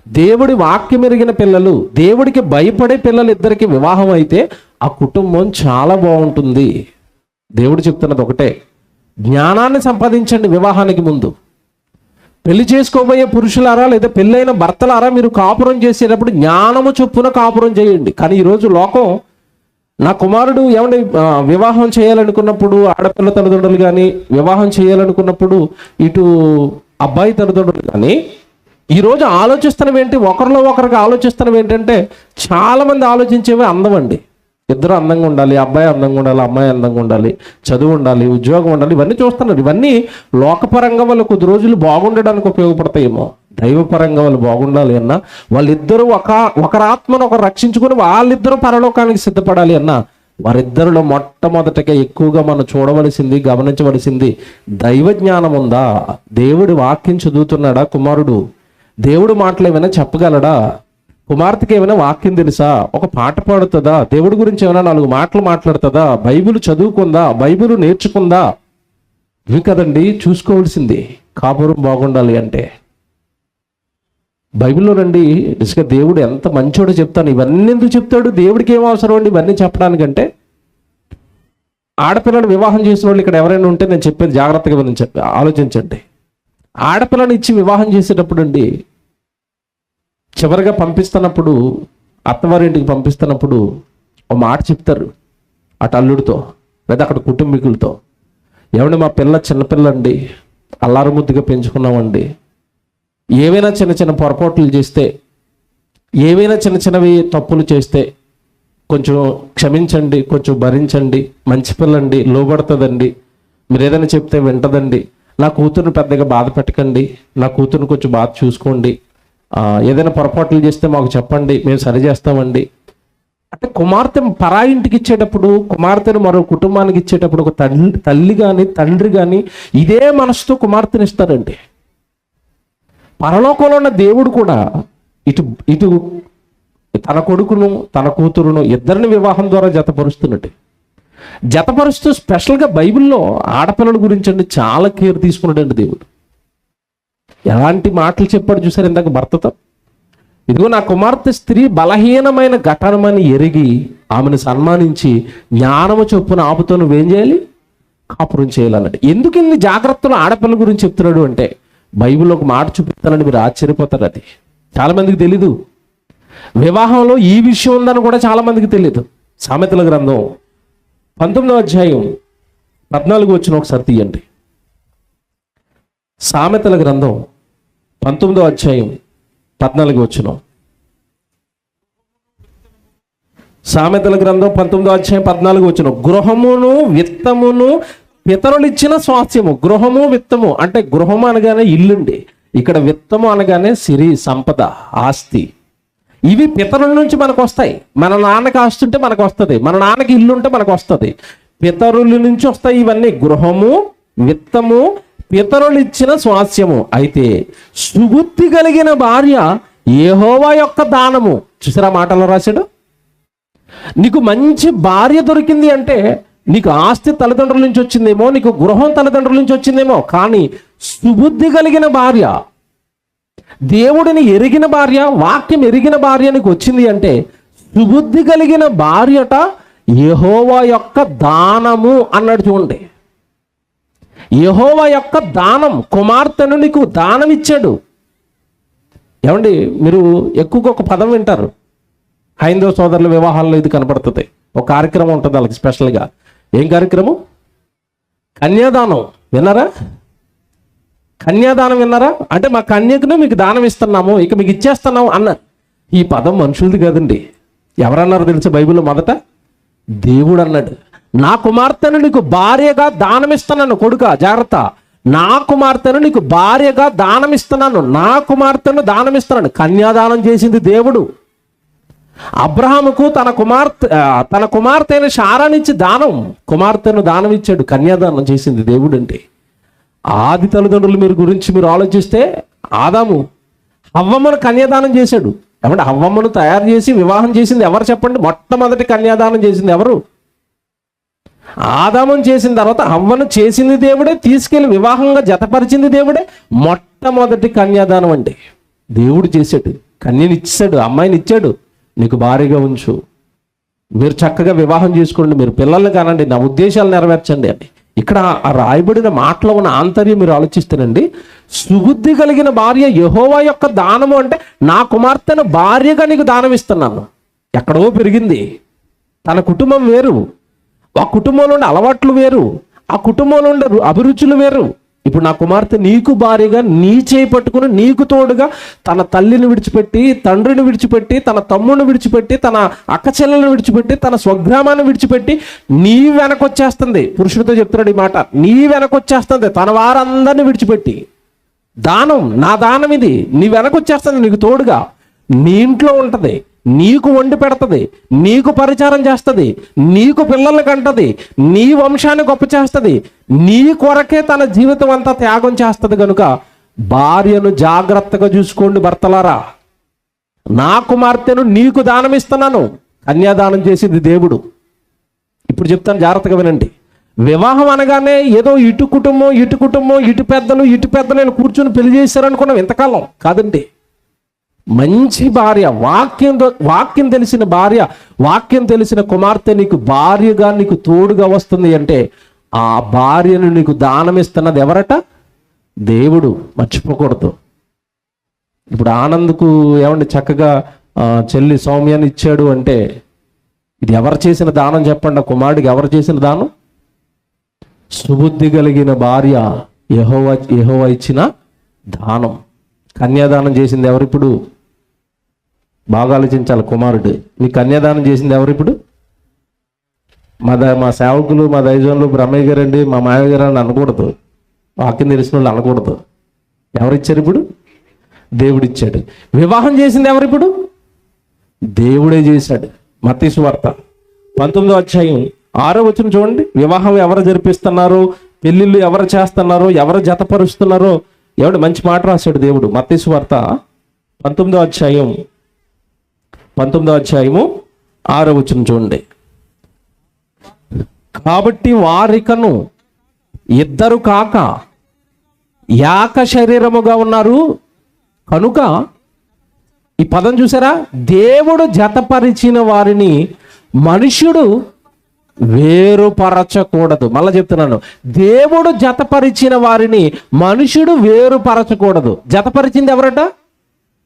దేవుడి వాక్యం ఎరిగిన పిల్లలు, దేవుడికి భయపడే పిల్లలు ఇద్దరికి వివాహం అయితే ఆ కుటుంబం చాలా బాగుంటుంది. దేవుడు చెప్తున్నది ఒకటే, జ్ఞానాన్ని సంపాదించండి. వివాహానికి ముందు పెళ్లి చేసుకోబోయే పురుషులారా లేదా పెళ్ళైన భర్తలారా, మీరు కాపురం చేసేటప్పుడు జ్ఞానము చొప్పున కాపురం చేయండి. కానీ ఈరోజు లోకం, నా కుమారుడు ఏమంటే వివాహం చేయాలనుకున్నప్పుడు ఆడపిల్ల తల్లిదండ్రులు కానీ, వివాహం చేయాలనుకున్నప్పుడు ఇటు అబ్బాయి తల్లిదండ్రులు కానీ ఈరోజు ఆలోచిస్తున్నవి ఏంటి? ఒకరిలో ఒకరికి ఆలోచిస్తున్నవి ఏంటంటే, చాలామంది ఆలోచించేవి అందం అండి. ఇద్దరు అందంగా ఉండాలి, అబ్బాయి అందంగా ఉండాలి, అమ్మాయి అందంగా ఉండాలి, చదువు ఉండాలి, ఉద్యోగం ఉండాలి, ఇవన్నీ చూస్తున్నారు. ఇవన్నీ లోకపరంగా వాళ్ళు కొద్ది రోజులు బాగుండడానికి ఉపయోగపడతాయేమో. దైవపరంగా వాళ్ళు బాగుండాలి అన్నా, వాళ్ళిద్దరూ ఒకరి ఆత్మను ఒకరు రక్షించుకుని వాళ్ళిద్దరూ పరలోకానికి సిద్ధపడాలి అన్నా, వారిద్దరిలో మొట్టమొదటిగా ఎక్కువగా మనం చూడవలసింది, గమనించవలసింది దైవ జ్ఞానం ఉందా? దేవుడి వాక్యం చదువుతున్నాడా కుమారుడు? దేవుడు మాటలు ఏమైనా చెప్పగలడా? కుమార్తెకి ఏమైనా వాక్యం తెలుసా? ఒక పాట పాడుతుందా? దేవుడి గురించి ఏమైనా 4 మాటలు మాట్లాడుతుందా? బైబిల్ చదువుకుందా? బైబిల్ నేర్చుకుందా? ఇవి కదండి చూసుకోవాల్సింది. కాపురం బాగుండాలి అంటే బైబిల్లో రండి. నిజంగా దేవుడు ఎంత మంచోడో చెప్తాను. ఇవన్నీ ఎందుకు చెప్తాడు? దేవుడికి ఏం అవసరం అండి ఇవన్నీ చెప్పడానికంటే? ఆడపిల్లను వివాహం చేసిన వాళ్ళు ఇక్కడ ఎవరైనా ఉంటే నేను చెప్పేది జాగ్రత్తగా ఆలోచించండి. ఆడపిల్లని ఇచ్చి వివాహం చేసేటప్పుడు అండి, చివరిగా పంపిస్తున్నప్పుడు, అత్తవారింటికి పంపిస్తున్నప్పుడు ఒక మాట చెప్తారు అటు అల్లుడితో లేదా అక్కడ కుటుంబీకులతో. ఏమండి మా పిల్ల చిన్నపిల్ల అండి, అల్లారు ముద్దుగా పెంచుకున్నామండి, ఏవైనా చిన్న చిన్న పొరపాట్లు చేస్తే, ఏవైనా చిన్న చిన్నవి తప్పులు చేస్తే కొంచెం క్షమించండి, కొంచెం భరించండి, మంచి పిల్లండి, లోబడుతుందండి, మీరు ఏదైనా చెప్తే వింటదండి, నా కూతురుని పెద్దగా బాధ పెట్టకండి, నా కూతురుని కొంచెం బాధ చూసుకోండి, ఏదైనా పొరపాట్లు చేస్తే మాకు చెప్పండి, మేము సరి చేస్తామండి. అంటే కుమార్తె పరాయింటికి ఇచ్చేటప్పుడు, కుమార్తెను మరో కుటుంబానికి ఇచ్చేటప్పుడు ఒక తల్లి కానీ తండ్రి కానీ ఇదే మనసుతో కుమార్తెని ఇస్తారండి. పరలోకంలో ఉన్న దేవుడు కూడా ఇటు ఇటు తన కొడుకును తన కూతురును ఇద్దరిని వివాహం ద్వారా జతపరుస్తున్నట్టు. జతపరుస్తూ స్పెషల్గా బైబిల్లో ఆడపిల్లల గురించి అండి చాలా కేర్ తీసుకున్నాడండి దేవుడు. ఎలాంటి మాటలు చెప్పాడు చూసారు ఇందాక భర్తతో. ఇదిగో నా కుమార్తె స్త్రీ బలహీనమైన ఘటనమని ఎరిగి ఆమెను సన్మానించి జ్ఞానము చొప్పున ఆపుతో నువ్వేం చేయాలి? కాపురం చేయాలన్నట్టు. ఎందుకు ఇన్ని జాగ్రత్తలు ఆడపిల్ల గురించి చెప్తున్నాడు అంటే, బైబిల్లో ఒక మాట చూపిస్తానని మీరు ఆశ్చర్యపోతారు. అది చాలామందికి తెలీదు. వివాహంలో ఈ విషయం ఉందని కూడా చాలామందికి తెలియదు. సామెతల గ్రంథం 19వ అధ్యాయం 14 వచ్చిన ఒకసారి తీయండి. సామెతల గ్రంథం 19వ అధ్యాయం 14 వచ్చిన. సామెతల గ్రంథం 19వ అధ్యాయం 14 వచ్చిన. గృహమును విత్తమును పితరులు ఇచ్చిన స్వాస్థ్యము. గృహము విత్తము అంటే గృహము అనగానే ఇల్లుండి, ఇక్కడ విత్తము అనగానే సిరి సంపద ఆస్తి. ఇవి పితరుల నుంచి మనకు వస్తాయి. మన నాన్నకి ఆస్తి ఉంటే మనకు వస్తుంది, మన నాన్నకి ఇల్లు ఉంటే మనకు వస్తుంది. పితరుల నుంచి వస్తాయి ఇవన్నీ. గృహము విత్తము పితరులు ఇచ్చిన స్వాస్థ్యము. అయితే సుబుద్ధి కలిగిన భార్య యెహోవా యొక్క దానము. చూసారా మాటలో రాశాడు. నీకు మంచి భార్య దొరికింది అంటే నీకు ఆస్తి తల్లిదండ్రుల నుంచి వచ్చిందేమో, నీకు గృహం తల్లిదండ్రుల నుంచి వచ్చిందేమో, కానీ సుబుద్ధి కలిగిన భార్య, దేవుడిని ఎరిగిన భార్య, వాక్యం ఎరిగిన భార్య నీకు వచ్చింది అంటే సుబుద్ధి కలిగిన భార్యట యెహోవా యొక్క దానము అన్నాడు. చూడండి, యెహోవా యొక్క దానం. కుమార్తెను నీకు దానం ఇచ్చాడు. ఏమండి, మీరు ఎక్కువగా ఒక పదం వింటారు, హైందవ సోదరుల వివాహాల్లో ఇది కనపడుతుంది. ఒక కార్యక్రమం ఉంటుంది వాళ్ళకి స్పెషల్గా. ఏం కార్యక్రమం? కన్యాదానం. విన్నారా? కన్యాదానం విన్నారా? అంటే మా కన్యకును మీకు దానం ఇస్తున్నాము, ఇక మీకు ఇచ్చేస్తున్నాము అన్నారు. ఈ పదం మనుషులది కాదండి. ఎవరన్నారు తెలుసా బైబిల్లో? మొదట దేవుడు అన్నాడు, నా కుమార్తెను నీకు భార్యగా దానం ఇస్తున్నాను. కొడుక జాగ్రత్త, నా కుమార్తెను నీకు భార్యగా దానం ఇస్తున్నాను, నా కుమార్తెను దానం ఇస్తున్నాను. కన్యాదానం చేసింది దేవుడు. అబ్రహాముకు తన కుమార్తె అయిన శారానిచ్చి కుమార్తెను దానం ఇచ్చాడు. కన్యాదానం చేసింది దేవుడు. అంటే ఆది తల్లిదండ్రులు మీరు ఆలోచిస్తే ఆదాము హవ్వమ్మను కన్యాదానం చేశాడు. ఏమంటే హవ్వమ్మను తయారు చేసి వివాహం చేసింది ఎవరు చెప్పండి? మొట్టమొదటి కన్యాదానం చేసింది ఎవరు? ఆదామును చేసిన తర్వాత హవ్వను చేసింది దేవుడే, తీసుకెళ్లి వివాహంగా జతపరిచింది దేవుడే. మొట్టమొదటి కన్యాదానం అంటే దేవుడు చేశాడు. కన్యనిచ్చాడు, అమ్మాయిని ఇచ్చాడు, నీకు భారీగా ఉంచు, మీరు చక్కగా వివాహం చేసుకోండి, మీరు పిల్లల్ని కానండి, నా ఉద్దేశాలు నెరవేర్చండి అని. ఇక్కడ ఆ రాయబడిన మాటలో ఉన్న ఆంతర్యం మీరు ఆలోచిస్తేనండి, సుబుద్ధి కలిగిన భార్య యెహోవా యొక్క దానము అంటే నా కుమార్తెను భార్యగా నీకు దానం ఇస్తున్నాను. ఎక్కడో పెరిగింది, తన కుటుంబం వేరు, ఆ కుటుంబంలో ఉండే అలవాట్లు వేరు, ఆ కుటుంబంలో ఉండే అభిరుచులు వేరు. ఇప్పుడు నా కుమార్తె నీకు భార్యగా నీ చేయి పట్టుకుని నీకు తోడుగా తన తల్లిని విడిచిపెట్టి, తండ్రిని విడిచిపెట్టి, తన తమ్ముడిని విడిచిపెట్టి, తన అక్క చెల్లెలను విడిచిపెట్టి, తన స్వగ్రామాన్ని విడిచిపెట్టి నీ వెనకొచ్చేస్తుంది. పురుషుడితో చెప్తున్నాడు ఈ మాట, నీ వెనకొచ్చేస్తుంది తన వారందరిని విడిచిపెట్టి. దానం, నా దానం ఇది, నీ వెనకొచ్చేస్తుంది, నీకు తోడుగా నీ ఇంట్లో ఉంటుంది, నీకు వండి పెడుతుంది, నీకు పరిచారం చేస్తుంది, నీకు పిల్లల్ని కంటది, నీ వంశాన్ని గొప్ప చేస్తుంది, నీ కొరకే తన జీవితం అంతా త్యాగం చేస్తుంది. కనుక భార్యను జాగ్రత్తగా చూసుకోండి భర్తలారా. నా కుమార్తెను నీకు దానం ఇస్తున్నాను. కన్యాదానం చేసింది దేవుడు. ఇప్పుడు చెప్తాను, జాగ్రత్తగా వినండి. వివాహం అనగానే ఏదో ఇటు కుటుంబం ఇటు పెద్దలు కూర్చొని పెళ్లి చేశారనుకున్నాం ఇంతకాలం. కాదండి. మంచి భార్య, వాక్యం తెలిసిన భార్య, వాక్యం తెలిసిన కుమార్తె నీకు భార్యగా నీకు తోడుగా వస్తుంది అంటే ఆ భార్యను నీకు దానం ఇస్తున్నది ఎవరట? దేవుడు. మర్చిపోకూడదు. ఇప్పుడు ఆనంద్కు ఏమండి చక్కగా చెల్లి సౌమ్యాన్ని ఇచ్చాడు అంటే ఇది ఎవరు చేసిన దానం చెప్పండి? ఆ కుమారుడికి ఎవరు చేసిన దానం? సుబుద్ధి కలిగిన భార్య యెహోవా ఇచ్చిన దానం. కన్యాదానం చేసింది ఎవరు? ఇప్పుడు బాగా ఆలోచించాలి. కుమారుడు మీకు కన్యాదానం చేసింది ఎవరు? ఇప్పుడు మా సేవకులు, మా దైవజనులు, బ్రహ్మయ్య గారండి, మా మామయ్య గారు అని అనకూడదు. వాక్యం తెలిసిన వాళ్ళు అనకూడదు. ఎవరిచ్చారు? ఇప్పుడు దేవుడిచ్చాడు. వివాహం చేసింది ఎవరు? ఇప్పుడు దేవుడే చేశాడు. మత్తయి సువార్త 19వ అధ్యాయం 6వ వచనం చూడండి. వివాహం ఎవరు జరిపిస్తున్నారో, పెళ్ళిళ్ళు ఎవరు చేస్తున్నారో, ఎవరు జతపరుస్తున్నారో ఎవడు మంచి మాట రాశాడు దేవుడు. మత్తయి సువార్త 19వ అధ్యాయం 6వ వచనం చూడండి. కాబట్టి వారికను ఇద్దరు కాక ఏక శరీరముగా ఉన్నారు కనుక, ఈ పదం చూసారా? దేవుడు జతపరిచిన వారిని మనుష్యుడు వేరుపరచకూడదు. మళ్ళా చెప్తున్నాను, దేవుడు జతపరిచిన వారిని మనుషుడు వేరుపరచకూడదు. జతపరిచింది ఎవరట?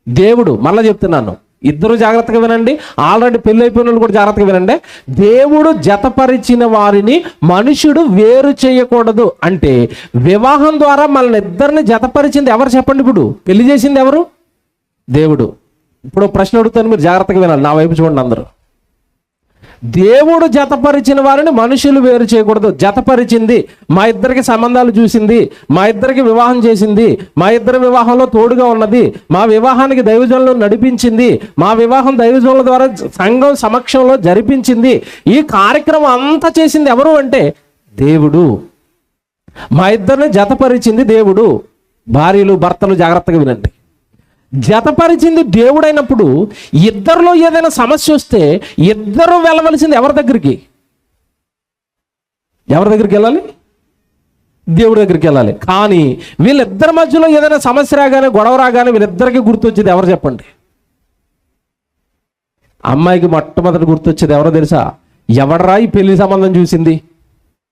దేవుడు. మళ్ళా చెప్తున్నాను, ఇద్దరు జాగ్రత్తగా వినండి. ఆల్రెడీ పెళ్ళి అయిపోయిన వాళ్ళు కూడా జాగ్రత్తగా వినండి. దేవుడు జతపరిచిన వారిని మనుషుడు వేరు చేయకూడదు అంటే వివాహం ద్వారా మనల్ని ఇద్దరిని జతపరిచింది ఎవరు చెప్పండి? ఇప్పుడు పెళ్లి చేసింది ఎవరు? దేవుడు. ఇప్పుడు ప్రశ్న అడుగుతాను, మీరు జాగ్రత్తగా వినాలి. నా వైపు చూడండి అందరూ. దేవుడు జతపరిచిన వారిని మనుషులు వేరు చేయకూడదు. జతపరిచింది, మా ఇద్దరికి సంబంధాలు చూసింది, మా ఇద్దరికి వివాహం చేసింది, మా ఇద్దరి వివాహంలో తోడుగా ఉన్నది, మా వివాహానికి దైవజనులు నడిపించింది, మా వివాహం దైవజనుల ద్వారా సంఘం సమక్షంలో జరిపించింది. ఈ కార్యక్రమం అంతా చేసింది ఎవరు అంటే దేవుడు. మా ఇద్దరిని జతపరిచింది దేవుడు. భార్యలు భర్తలు జాగ్రత్తగా వినండి. జతపరిచింది దేవుడైనప్పుడు ఇద్దరిలో ఏదైనా సమస్య వస్తే ఇద్దరు వెళ్ళవలసింది ఎవరి దగ్గరికి? ఎవరి దగ్గరికి వెళ్ళాలి? దేవుడి దగ్గరికి వెళ్ళాలి. కానీ వీళ్ళిద్దరి మధ్యలో ఏదైనా సమస్య రాగానే, గొడవ రాగానే వీళ్ళిద్దరికి గుర్తొచ్చేది ఎవరు చెప్పండి? అమ్మాయికి మొట్టమొదటి గుర్తొచ్చేది ఎవరో తెలుసా? ఎవడరా ఈ పెళ్లి సంబంధం చూసింది?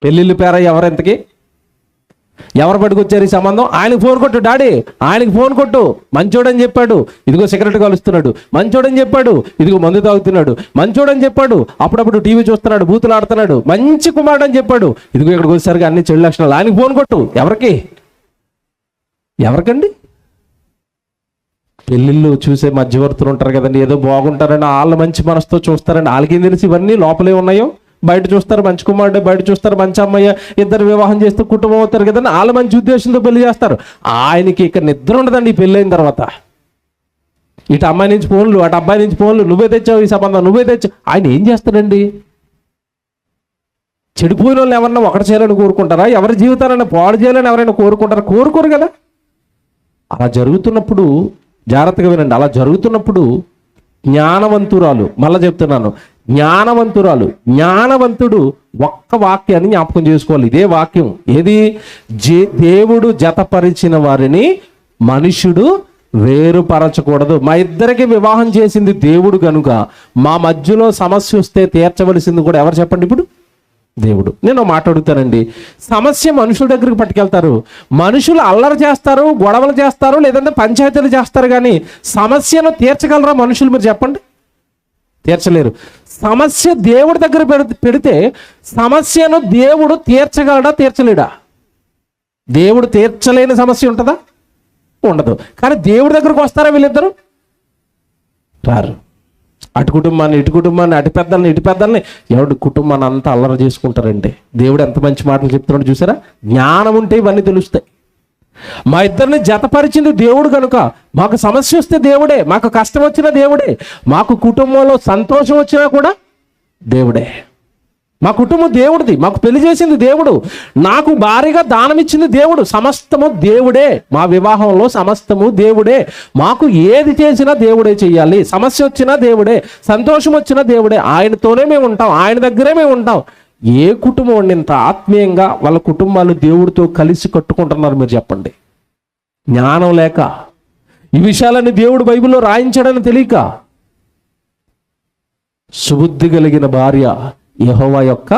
పెళ్ళిళ్ళు పేర ఎవరెంతకి? ఎవరు పట్టుకొచ్చారు ఈ సంబంధం? ఆయనకు ఫోన్ కొట్టు, డాడీ ఆయనకు ఫోన్ కొట్టు, మంచోడని చెప్పాడు, ఇదిగో సిగరెట్ కలుస్తున్నాడు, మంచోడని చెప్పాడు, ఇదిగో మందు తాగుతున్నాడు, మంచోడని చెప్పాడు, అప్పుడప్పుడు టీవీ చూస్తున్నాడు, బూతులు ఆడుతున్నాడు, మంచి కుమారుడు అని చెప్పాడు, ఇదిగో ఇక్కడికి వచ్చేసరికి అన్ని చెడు లక్షణాలు. ఆయనకు ఫోన్ కొట్టు. ఎవరికండి? పెళ్ళిళ్ళు చూసే మధ్యవర్తులు ఉంటారు కదండి, ఏదో బాగుంటారని వాళ్ళ మంచి మనసుతో చూస్తారండి. వాళ్ళకేం తెలిసి ఇవన్నీ లోపలే ఉన్నాయో? బయట చూస్తారు మంచి కుమారుడే, బయట చూస్తారు మంచి అమ్మయ్య, ఇద్దరు వివాహం చేస్తే కుటుంబం అవుతారు కదండి, వాళ్ళ మంచి ఉద్దేశంతో పెళ్లి చేస్తారు. ఆయనకి ఇక నిద్ర ఉండదండి ఈ పెళ్ళైన తర్వాత. ఇటు అమ్మాయి నుంచి ఫోన్లు, అటు అబ్బాయి నుంచి ఫోన్లు, నువ్వే తెచ్చావు ఈ సంబంధం, నువ్వే తెచ్చావు. ఆయన ఏం చేస్తాడండి? చెడిపోయిన వాళ్ళు ఎవరన్నా ఒకటి చేయాలని కోరుకుంటారా? ఎవరి జీవితాలైనా పాడు చేయాలని ఎవరైనా కోరుకుంటారా? కోరుకోరు కదా. అలా జరుగుతున్నప్పుడు జాగ్రత్తగా వినండి. అలా జరుగుతున్నప్పుడు జ్ఞానవంతురాలు, మళ్ళా చెప్తున్నాను, జ్ఞానవంతుడు ఒక్క వాక్యాన్ని జ్ఞాపకం చేసుకోవాలి. ఇదే వాక్యం. ఏది? దేవుడు జతపరిచిన వారిని మనుషుడు వేరుపరచకూడదు. మా ఇద్దరికి వివాహం చేసింది దేవుడు కనుక మా మధ్యలో సమస్య వస్తే తీర్చవలసింది కూడా ఎవరు చెప్పండి? ఇప్పుడు దేవుడు. నేను మాట్లాడుతానండి. సమస్య మనుషుల దగ్గరికి పట్టుకెళ్తారు, మనుషులు అల్లరి చేస్తారు, గొడవలు చేస్తారు, లేదంటే పంచాయతీలు చేస్తారు, కానీ సమస్యను తీర్చగలరా మనుషులు? మీరు చెప్పండి. తీర్చలేరు. సమస్య దేవుడి దగ్గర పెడితే సమస్యను దేవుడు తీర్చగలడా? తీర్చలేడా? దేవుడు తీర్చలేని సమస్య ఉంటుందా? ఉండదు. కానీ దేవుడి దగ్గరకు వస్తారా వీళ్ళిద్దరు? రారు. అటు కుటుంబాన్ని ఇటు కుటుంబాన్ని, అటు పెద్దల్ని ఇటు పెద్దల్ని, ఎవడు కుటుంబాన్ని అంతా అల్లరి చేసుకుంటారండి. దేవుడు ఎంత మంచి మాటలు చెప్తున్నాడు చూసారా? జ్ఞానం ఉంటే ఇవన్నీ తెలుస్తాయి. మా ఇద్దరిని జతపరిచింది దేవుడు కనుక మాకు సమస్య వస్తే దేవుడే, మాకు కష్టం వచ్చినా దేవుడే, మాకు కుటుంబంలో సంతోషం వచ్చినా కూడా దేవుడే. మా కుటుంబం దేవుడిది, మాకు పెళ్లి చేసింది దేవుడు, నాకు భారీగా దానం ఇచ్చింది దేవుడు, సమస్తము దేవుడే. మా వివాహంలో సమస్తము దేవుడే. మాకు ఏది చేసినా దేవుడే చెయ్యాలి. సమస్య వచ్చినా దేవుడే, సంతోషం వచ్చినా దేవుడే. ఆయనతోనే మేము ఉంటాం, ఆయన దగ్గరే మేము ఉంటాం. ఏ కుటుంబం ఇంత ఆత్మీయంగా వాళ్ళ కుటుంబాలు దేవుడితో కలిసి కట్టుకుంటున్నారు? మీరు చెప్పండి. జ్ఞానం లేక, ఈ విషయాలన్నీ దేవుడు బైబిల్లో రాయించాడని తెలియక. సుబుద్ధి కలిగిన భార్య యెహోవా యొక్క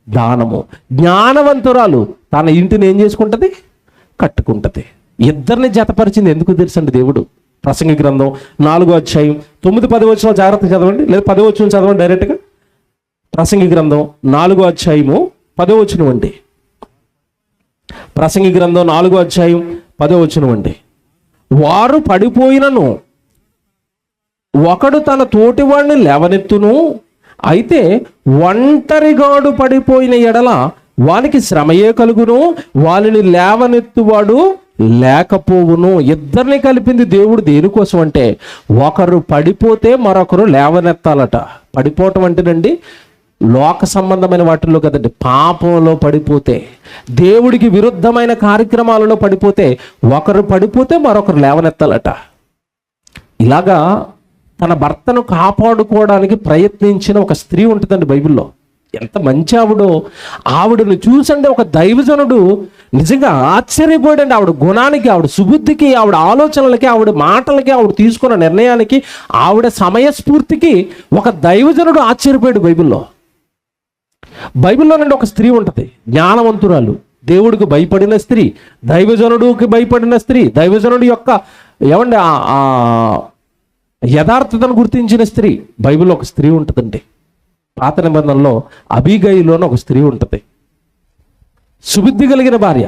దానము. జ్ఞానవంతురాలు తన ఇంటిని ఏం చేసుకుంటది? కట్టుకుంటది. ఇద్దరిని జతపరిచింది ఎందుకు తెలుసండి దేవుడు? ప్రసంగి గ్రంథం 4వ అధ్యాయం 9-10 వచనాలు జాగ్రత్తగా చదవండి, లేదా 10వ వచనం చదవండి డైరెక్ట్గా. ప్రసంగి గ్రంథం 4వ అధ్యాయము 10వ వచనం అండి. ప్రసంగి గ్రంథం 4వ అధ్యాయం 10వ వచనం అండి. వారు పడిపోయినను ఒకడు తన తోటివాడిని లేవనెత్తును, అయితే ఒంటరిగాడు పడిపోయిన ఎడల వానికి శ్రమయే కలుగును, వారిని లేవనెత్తువాడు లేకపోవును. ఇద్దరిని కలిపింది దేవుడు దేనికోసం అంటే ఒకరు పడిపోతే మరొకరు లేవనెత్తాలట. పడిపోవటం అంటేనండి లోక సంబంధమైన వాటిల్లో కదండి, పాపంలో పడిపోతే, దేవుడికి విరుద్ధమైన కార్యక్రమాలలో పడిపోతే, ఒకరు పడిపోతే మరొకరు లేవనెత్తాలట. ఇలాగా తన భర్తను కాపాడుకోవడానికి ప్రయత్నించిన ఒక స్త్రీ ఉంటుందండి బైబిల్లో. ఎంత మంచి ఆవిడో! ఆవిడను చూసండి ఒక దైవజనుడు నిజంగా ఆశ్చర్యపోయాడండి. ఆవిడ గుణానికి, ఆవిడ సుబుద్ధికి, ఆవిడ ఆలోచనలకి, ఆవిడ మాటలకి, ఆవిడ తీసుకున్న నిర్ణయానికి, ఆవిడ సమయస్ఫూర్తికి ఒక దైవజనుడు ఆశ్చర్యపోయాడు బైబిల్లో. బైబిల్లో నుండి ఒక స్త్రీ ఉంటుంది, జ్ఞానవంతురాలు, దేవుడికి భయపడిన స్త్రీ, దైవజనుడికి భయపడిన స్త్రీ, దైవజనుడి యొక్క ఏమండి యథార్థతను గుర్తించిన స్త్రీ. బైబిల్లో ఒక స్త్రీ ఉంటుందండి. పాత నిబంధనలో అబీగయిలోని ఒక స్త్రీ ఉంటుంది, సుబుద్ధి కలిగిన భార్య.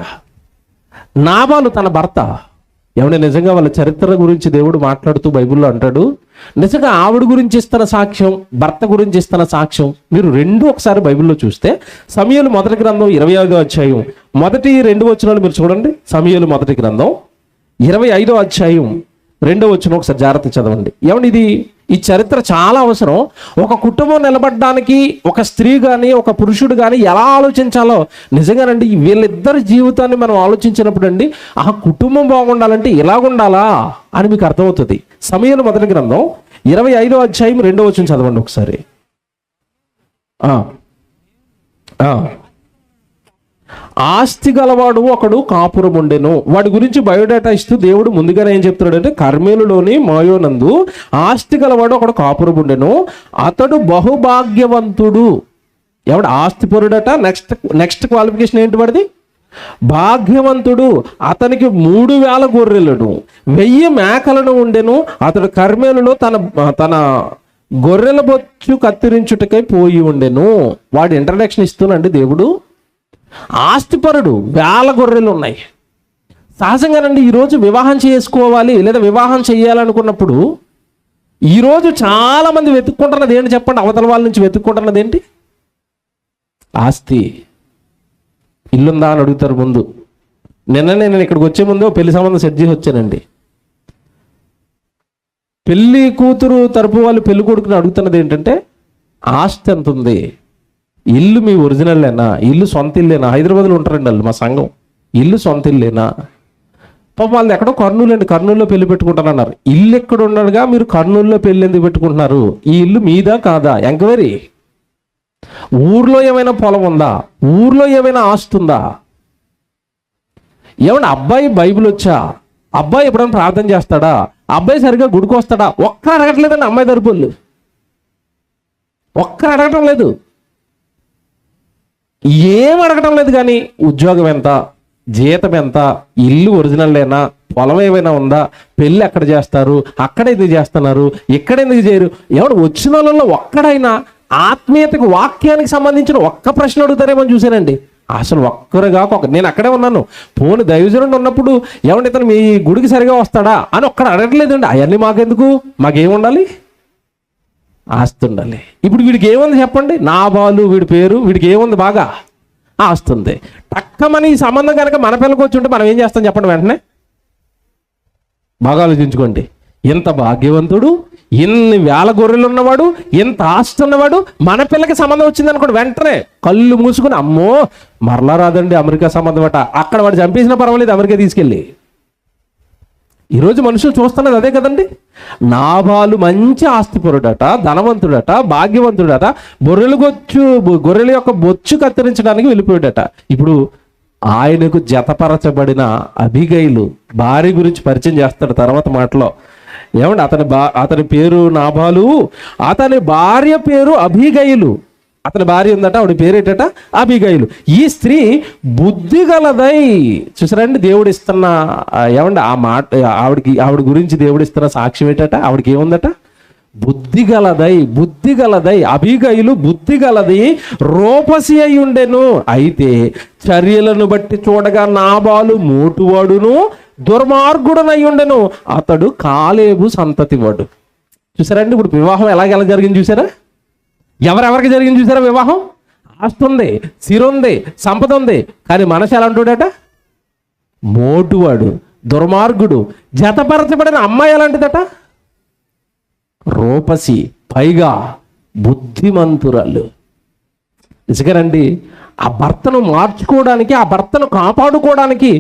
నాబాలు తన భర్త ఏమన్నా నిజంగా వాళ్ళ చరిత్ర గురించి దేవుడు మాట్లాడుతూ బైబిల్లో అంటాడు, నిజంగా ఆవిడ గురించి ఇస్తున్న సాక్ష్యం, భర్త గురించి ఇస్తున్న సాక్ష్యం మీరు రెండు ఒకసారి బైబిల్లో చూస్తే, సమూయేలు మొదటి గ్రంథం 25వ అధ్యాయం మొదటి 2 వచనాలు మీరు చూడండి. సమూయేలు మొదటి గ్రంథం 25వ అధ్యాయం 2వ వచనం ఒకసారి జాగ్రత్త చదవండి. ఏమండి ఈ చరిత్ర చాలా అవసరం. ఒక కుటుంబం నిలబడడానికి ఒక స్త్రీ కానీ ఒక పురుషుడు కానీ ఎలా ఆలోచించాలో నిజంగానండి వీళ్ళిద్దరి జీవితాన్ని మనం ఆలోచించినప్పుడు అండి ఆ కుటుంబం బాగుండాలంటే ఇలాగుండాలా అని మీకు అర్థమవుతుంది. సమూయేలు మొదటి గ్రంథం 25వ అధ్యాయం 2వ వచనం చదవండి ఒకసారి. ఆస్తి గలవాడు ఒకడు కాపురం ఉండెను. వాడి గురించి బయోడేటా ఇస్తూ దేవుడు ముందుగానే ఏం చెప్తున్నాడు అంటే, కర్మేలులోని మాయోనందు ఆస్తి గలవాడు ఒకడు కాపురం ఉండెను, అతడు బహుభాగ్యవంతుడు. ఎవడు ఆస్తిపరుడట. నెక్స్ట్ క్వాలిఫికేషన్ ఏంటి వాడిది? భాగ్యవంతుడు. అతనికి 3000 గొర్రెలను 1000 మేకలను ఉండెను. అతడు కర్మేలులో తన గొర్రెల బొచ్చు కత్తిరించుటకై పోయి ఉండెను. వాడు ఇంట్రడక్షన్ ఇస్తున్నాడు దేవుడు. ఆస్తిపరుడు, 1000 గొర్రెలు ఉన్నాయి. సహజంగానండి ఈరోజు వివాహం చేసుకోవాలి లేదా వివాహం చేయాలనుకున్నప్పుడు ఈరోజు చాలా మంది వెతుక్కుంటున్నది ఏంటి చెప్పండి? అవతల వాళ్ళ నుంచి వెతుక్కుంటున్నది ఏంటి? ఆస్తి. ఇల్లుందా అని అడుగుతారు ముందు. నిన్ననే నేను ఇక్కడికి వచ్చే ముందు పెళ్లి సంబంధం సెట్ చేసి వచ్చానండి. పెళ్లి కూతురు తరపు వాళ్ళు పెళ్లి కొడుకుని అడుగుతున్నది ఏంటంటే, ఆస్తి ఎంత ఉంది, ఇల్లు మీ ఒరిజినల్లేనా, ఇల్లు సొంత ఇల్లేనా? హైదరాబాద్లో ఉంటారండి వాళ్ళు, మా సంఘం. ఇల్లు సొంత ఇల్లేనా? పాపం వాళ్ళది ఎక్కడో కర్నూలు అండి, కర్నూలులో పెళ్లి పెట్టుకుంటానన్నారు. ఇల్లు ఎక్కడ ఉండగా మీరు కర్నూలులో పెళ్లి ఎందుకు పెట్టుకుంటున్నారు? ఈ ఇల్లు మీదా కాదా? ఎంక్వైరీ. ఊర్లో ఏమైనా పొలం ఉందా? ఊర్లో ఏమైనా ఆస్తి ఉందా? ఏమన్నా అబ్బాయి బైబిల్ వచ్చా? అబ్బాయి ఎప్పుడైనా ప్రార్థన చేస్తాడా? అబ్బాయి సరిగ్గా గుడికి వస్తాడా? ఒక్కరు అడగట్లేదండి అమ్మాయి తరపులు. ఒక్కరు అడగటం లేదు, ఏం అడగటం లేదు. కానీ ఉద్యోగం ఎంత, జీతం ఎంత, ఇల్లు ఒరిజినల్లేనా, పొలం ఏమైనా ఉందా, పెళ్ళి ఎక్కడ చేస్తారు, అక్కడ ఎందుకు చేస్తున్నారు, ఇక్కడ ఎందుకు చేయరు? ఎవడు వచ్చిన వాళ్ళలో ఒక్కడైనా ఆత్మీయతకు వాక్యానికి సంబంధించిన ఒక్క ప్రశ్న అడుగుతారేమో చూశానండి. అసలు ఒక్కరుగా నేను అక్కడే ఉన్నాను. పోను దైవజనుడు ఉన్నప్పుడు ఏమంటే ఇతను మీ గుడికి సరిగా వస్తాడా అని ఒక్కడ అడగట్లేదండి. అవన్నీ మాకెందుకు? మాకేముండాలి? ఆస్తి ఉండాలి. ఇప్పుడు వీడికి ఏముంది చెప్పండి? నాబాలు వీడి పేరు, వీడికి ఏముంది? బాగా ఆస్తి ఉంది. టక్కమని ఈ సంబంధం కనుక మన పిల్లకి వచ్చి ఉంటే మనం ఏం చేస్తాం చెప్పండి? వెంటనే బాగా ఆలోచించుకోండి. ఇంత భాగ్యవంతుడు, ఇన్ని 1000 గొర్రెలు ఉన్నవాడు, ఇంత ఆస్తి ఉన్నవాడు, మన పిల్లకి సంబంధం వచ్చింది అనుకోండి, వెంటనే కళ్ళు మూసుకుని అమ్మో మరలా రాదండి అమెరికా సంబంధం అట. అక్కడ వాడు చంపేసినా పర్వాలేదు, అమెరికా తీసుకెళ్ళి. ఈరోజు మనుషులు చూస్తున్నది అదే కదండి. నాబాలు మంచి ఆస్తిపరుడట, ధనవంతుడట, భాగ్యవంతుడట, గొర్రెల యొక్క బొచ్చు కత్తిరించడానికి వెళ్ళిపోయాడట. ఇప్పుడు ఆయనకు జతపరచబడిన అబీగైలు భార్య గురించి పరిచయం చేస్తాడు తర్వాత మాటలో. ఏమండి అతని పేరు నాబాలు, అతని భార్య పేరు అబీగైలు. అతని భార్య ఉందట, ఆవిడ పేరేటట అబీగైలు. ఈ స్త్రీ బుద్ధి గలదై. చూసారండి దేవుడు ఇస్తున్న ఏమండి ఆ మాట, ఆవిడ గురించి దేవుడు ఇస్తున్న సాక్ష్యం ఏంటట? ఆవిడకి ఏముందట? బుద్ధి గలదై. అబీగైలు బుద్ధి గలది, రూపసి అయి ఉండెను. అయితే చర్యలను బట్టి చూడగా నాబాలు మోటువాడును దుర్మార్గుడనై ఉండెను. అతడు కాలేబు సంతతివాడు. చూసారండి ఇప్పుడు వివాహం ఎలా జరిగింది చూసారా? ఎవరెవరికి జరిగింది చూసారా వివాహం? ఆస్తి ఉంది, సిరుంది, సంపద ఉంది, కానీ మనసు ఎలా అంటాడట? మోటువాడు, దుర్మార్గుడు. జతపరచబడిన అమ్మాయి ఎలాంటిదట? రూపసి, పైగా బుద్ధిమంతురాలు. నిజంగానండి ఆ భర్తను మార్చుకోవడానికి, ఆ భర్తను కాపాడుకోవడానికి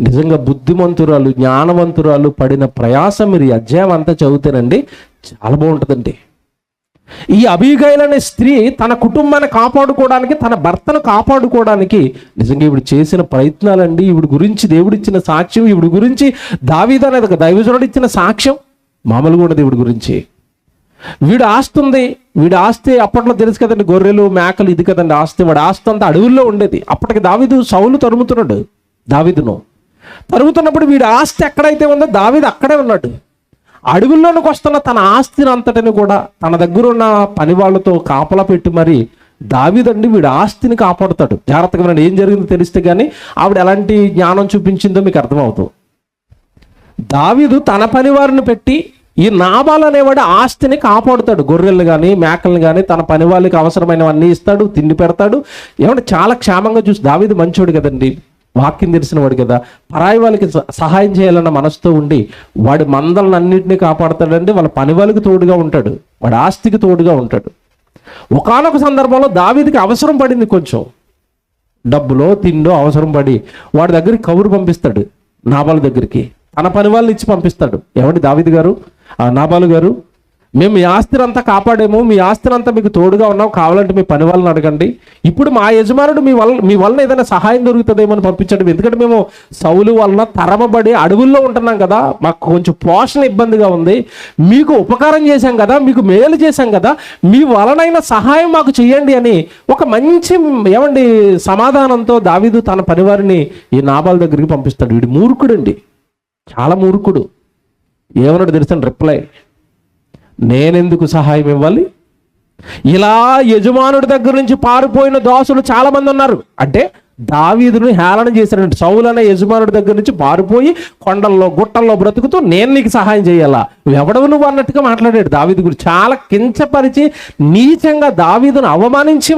నిజంగా బుద్ధిమంతురాలు, జ్ఞానవంతురాలు పడిన ప్రయాసం మీరు ఈ అధ్యాయం అంతా చదివితేనండి చాలా బాగుంటుందండి. ఈ అబీగైల్ అనే స్త్రీ తన కుటుంబాన్ని కాపాడుకోవడానికి, తన భర్తను కాపాడుకోవడానికి నిజంగా ఈవిడ చేసిన ప్రయత్నాలండి. ఈవిడ గురించి దేవుడిచ్చిన సాక్ష్యం, ఈవిడ గురించి దావీదు అనేది ఒక దైవజనుడు ఇచ్చిన సాక్ష్యం మామూలుగా ఉండదు. ఈవిడ గురించి వీడు ఆస్తి ఉంది. వీడి ఆస్తి అప్పట్లో తెలుసు కదండి, గొర్రెలు మేకలు, ఇది కదండి ఆస్తి. వాడి ఆస్తి అంతా అడవుల్లో ఉండేది. అప్పటికి సౌలు తరుముతున్నాడు. దావీదును తరుగుతున్నప్పుడు వీడి ఆస్తి ఎక్కడైతే ఉందో దావీదు అక్కడే ఉన్నాడు. అడవుల్లోనికి వస్తున్న తన ఆస్తిని అంతటిని కూడా తన దగ్గర ఉన్న పని వాళ్ళతో కాపలా పెట్టి మరి దావీదండి వీడి ఆస్తిని కాపాడుతాడు. జాగ్రత్తగా ఏం జరిగిందో తెలిస్తే కానీ ఆవిడ ఎలాంటి జ్ఞానం చూపించిందో మీకు అర్థమవుతుంది. దావీదు తన పనివారిని పెట్టి ఈ నాబాల్ అనేవాడు ఆస్తిని కాపాడుతాడు. గొర్రెలు కానీ మేకలను కానీ తన పని వాళ్ళకి అవసరమైనవన్నీ ఇస్తాడు, తిండి పెడతాడు. ఏమంటే చాలా క్షేమంగా చూసి దావీదు మంచోడు కదండి, వాక్యం తెలిసిన వాడు కదా, పరాయి వాళ్ళకి సహాయం చేయాలన్న మనసుతో ఉండి వాడి మందలన్నింటినీ కాపాడుతాడండి. వాళ్ళ పని వాళ్ళకి తోడుగా ఉంటాడు, వాడి ఆస్తికి తోడుగా ఉంటాడు. ఒకానొక సందర్భంలో దావీదుకి అవసరం పడింది, కొంచెం డబ్బులో తిండో అవసరం పడి వాడి దగ్గరికి కబురు పంపిస్తాడు, నాబాలు దగ్గరికి తన పని వాళ్ళని ఇచ్చి పంపిస్తాడు. ఏమండి దావీదు గారు, నాబాలు గారు, మేము మీ ఆస్తిని అంతా కాపాడేమో, మీ ఆస్తిని అంతా మీకు తోడుగా ఉన్నాం, కావాలంటే మీ పని వాళ్ళని అడగండి. ఇప్పుడు మా యజమానుడు మీ వలన ఏదైనా సహాయం దొరుకుతుందేమో అని పంపించండి. ఎందుకంటే మేము సౌలు వలన తరమబడి అడవుల్లో ఉంటున్నాం కదా, మాకు కొంచెం పోషణ ఇబ్బందిగా ఉంది. మీకు ఉపకారం చేశాం కదా, మీకు మేలు చేశాం కదా, మీ వలనైన సహాయం మాకు చేయండి అని ఒక మంచి ఏమండి సమాధానంతో దావీదు తన పరివారిని ఈ నాబాల్ దగ్గరికి పంపిస్తాడు. వీడు మూర్ఖుడండి, చాలా మూర్ఖుడు. ఏమన్నాడు తెలుసా రిప్లై? నేనెందుకు సహాయం ఇవ్వాలి? ఇలా యజమానుడి దగ్గర నుంచి పారిపోయిన దాసులు చాలా మంది ఉన్నారు. అంటే దావీదుని హేళన చేశాడంటే, సౌలు అనే యజమానుడి దగ్గర నుంచి పారిపోయి కొండల్లో గుట్టల్లో బ్రతుకుతూ నేను నీకు సహాయం చేయాలా, ఎవడవు నువ్వు అన్నట్టుగా మాట్లాడాడు దావీదు గురించి. చాలా కించపరిచి నీచంగా దావీదును అవమానించి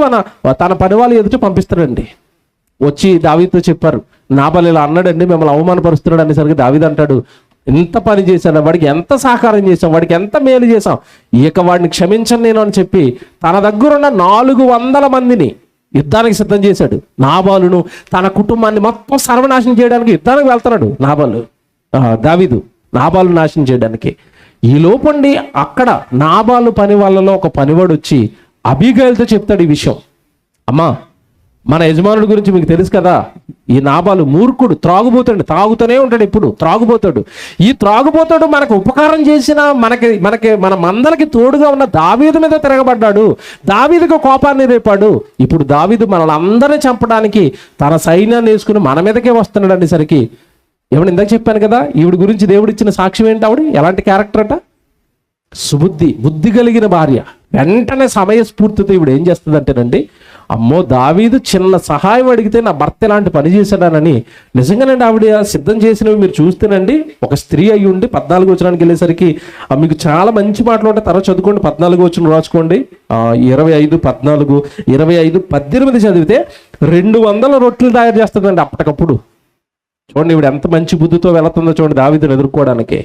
తన పని వాళ్ళు ఎదుట పంపిస్తాడండి. వచ్చి దావీదుతో చెప్పారు, నాబాల్ ఇలా అన్నాడండి, మిమ్మల్ని అవమానపరుస్తున్నాడు అనేసరికి దావీదు అంటాడు, ఎంత పని చేశాను, వాడికి ఎంత సహకారం చేశాం, వాడికి ఎంత మేలు చేశాం, ఇక వాడిని క్షమించను నేను అని చెప్పి తన దగ్గరున్న 400 మందిని యుద్ధానికి సిద్ధం చేశాడు. నాబాలును తన కుటుంబాన్ని మొత్తం సర్వనాశనం చేయడానికి యుద్ధానికి వెళ్తున్నాడు దావీదు, నాబాలు నాశనం చేయడానికి. ఈ లోపండి అక్కడ నాబాలు పని వాళ్ళలో ఒక పనివాడు వచ్చి అబీగైల్తో చెప్తాడు ఈ విషయం. అమ్మా, మన యజమానుడి గురించి మీకు తెలుసు కదా, ఈ నాబాలు మూర్ఖుడు, త్రాగుబోతాడు, తాగుతూనే ఉంటాడు, ఎప్పుడు త్రాగుబోతాడు. ఈ త్రాగుబోతాడు మనకు ఉపకారం చేసిన మన మందలకి తోడుగా ఉన్న దావీదు మీద తిరగబడ్డాడు, దావీదుకు కోపాన్ని రేపాడు. ఇప్పుడు దావీదు మనల్ని అందరినీ చంపడానికి తన సైన్యాన్ని వేసుకుని మన మీదకే వస్తున్నాడు అనేసరికి, ఏమన్నా ఇందాక చెప్పాను కదా, ఈవిడి గురించి దేవుడు ఇచ్చిన సాక్ష్యం ఏంటి? ఆవిడ ఎలాంటి క్యారెక్టర్ అట? బుద్ధి కలిగిన భార్య. వెంటనే సమయస్ఫూర్తితో ఇప్పుడు ఏం చేస్తుందంటేనండి, అమ్మో దావీదు చిన్న సహాయం అడిగితే నా భర్త ఇలాంటి పని చేశాడనని నిజంగానండి ఆవిడ సిద్ధం చేసినవి మీరు చూస్తేనండి, ఒక స్త్రీ అయ్యి ఉండి 14వ వచనానికి వెళ్ళేసరికి మీకు చాలా మంచి మాటలు ఉంటాయి. తర్వాత చదువుకోండి, 14వ వచనం రాసుకోండి, 25, 14, 25, 18 చదివితే 200 రొట్టెలు తయారు చేస్తుందండి అప్పటికప్పుడు. చూడండి ఈవిడ ఎంత మంచి బుద్ధితో వెళుతుందో చూడండి దావీదుని ఎదుర్కోవడానికి.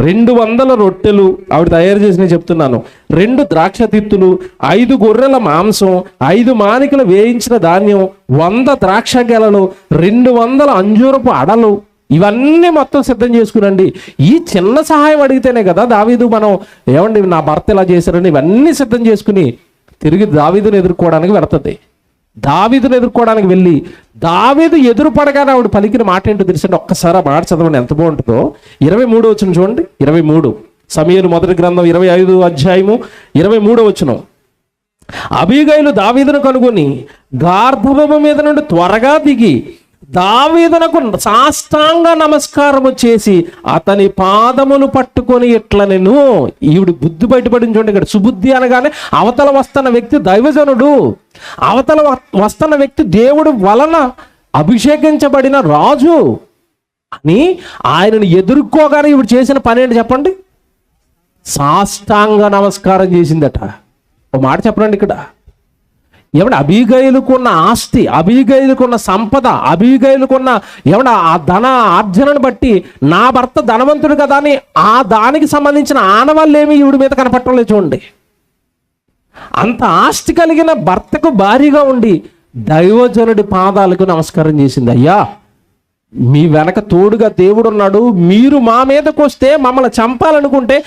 200 రొట్టెలు ఆవిడ తయారు చేసినవి చెప్తున్నాను, 2 ద్రాక్ష తిత్తులు, 5 గొర్రెల మాంసం, 5 మానికలు వేయించిన ధాన్యం, 100 ద్రాక్ష గెలలు, 200 అంజూరపు అడలు, ఇవన్నీ మొత్తం సిద్ధం చేసుకునండి. ఈ చిన్న సహాయం అడిగితేనే కదా దావీదు మనం ఏమండి నా భర్త ఇలా చేశారని ఇవన్నీ సిద్ధం చేసుకుని తిరిగి దావీదుని ఎదుర్కోవడానికి వెళుతుంది. దావీదుని ఎదుర్కోవడానికి వెళ్ళి దావీదు ఎదురుపడగానే ఆవిడ పలికిన మాట ఏంటో తెలిసండి. ఒక్కసారి ఆ మాట చదవండి, ఎంత బాగుంటుందో. 23వ వచనం చూడండి, 23 సమూయేలు మొదటి గ్రంథం 25వ అధ్యాయము 23వ వచనం. అబీగైలు దావీదును కనుగొని గార్ధబొమ్మ మీద నుండి త్వరగా దిగి దావీదునకు సాష్టాంగ నమస్కారము చేసి అతని పాదములు పట్టుకొని ఇట్లా నేను ఈవిడ బుద్ధి బయటపడింది చూడండి. ఇక్కడ సుబుద్ధి అనగానే అవతల వస్తున్న వ్యక్తి దైవజనుడు, అవతల వస్తున్న వ్యక్తి దేవుడు వలన అభిషేకించబడిన రాజు అని ఆయనను ఎదుర్కోగానే ఈవిడ చేసిన పని ఏంటి చెప్పండి? సాష్టాంగ నమస్కారం చేసిందట. ఒక మాట చెప్పండి, ఇక్కడ ఏమన్నా అబీగైలుకున్న ఆస్తి, అబీగైలుకున్న సంపద, అబీగైలుకున్న ఏమన్నా ఆ ధన ఆర్జనను బట్టి నా భర్త ధనవంతుడు కదా అని ఆ దానికి సంబంధించిన ఆనవాళ్ళు ఏమి ఈవిడ మీద కనపట్టలేదు చూడండి. అంత ఆస్తి కలిగిన భర్తకు భారీగా ఉండి దైవజనుడి పాదాలకు నమస్కారం చేసింది. అయ్యా, మీ వెనక తోడుగా దేవుడు ఉన్నాడు, మీరు మా మీదకి వస్తే మమ్మల్ని చంపాలనుకుంటే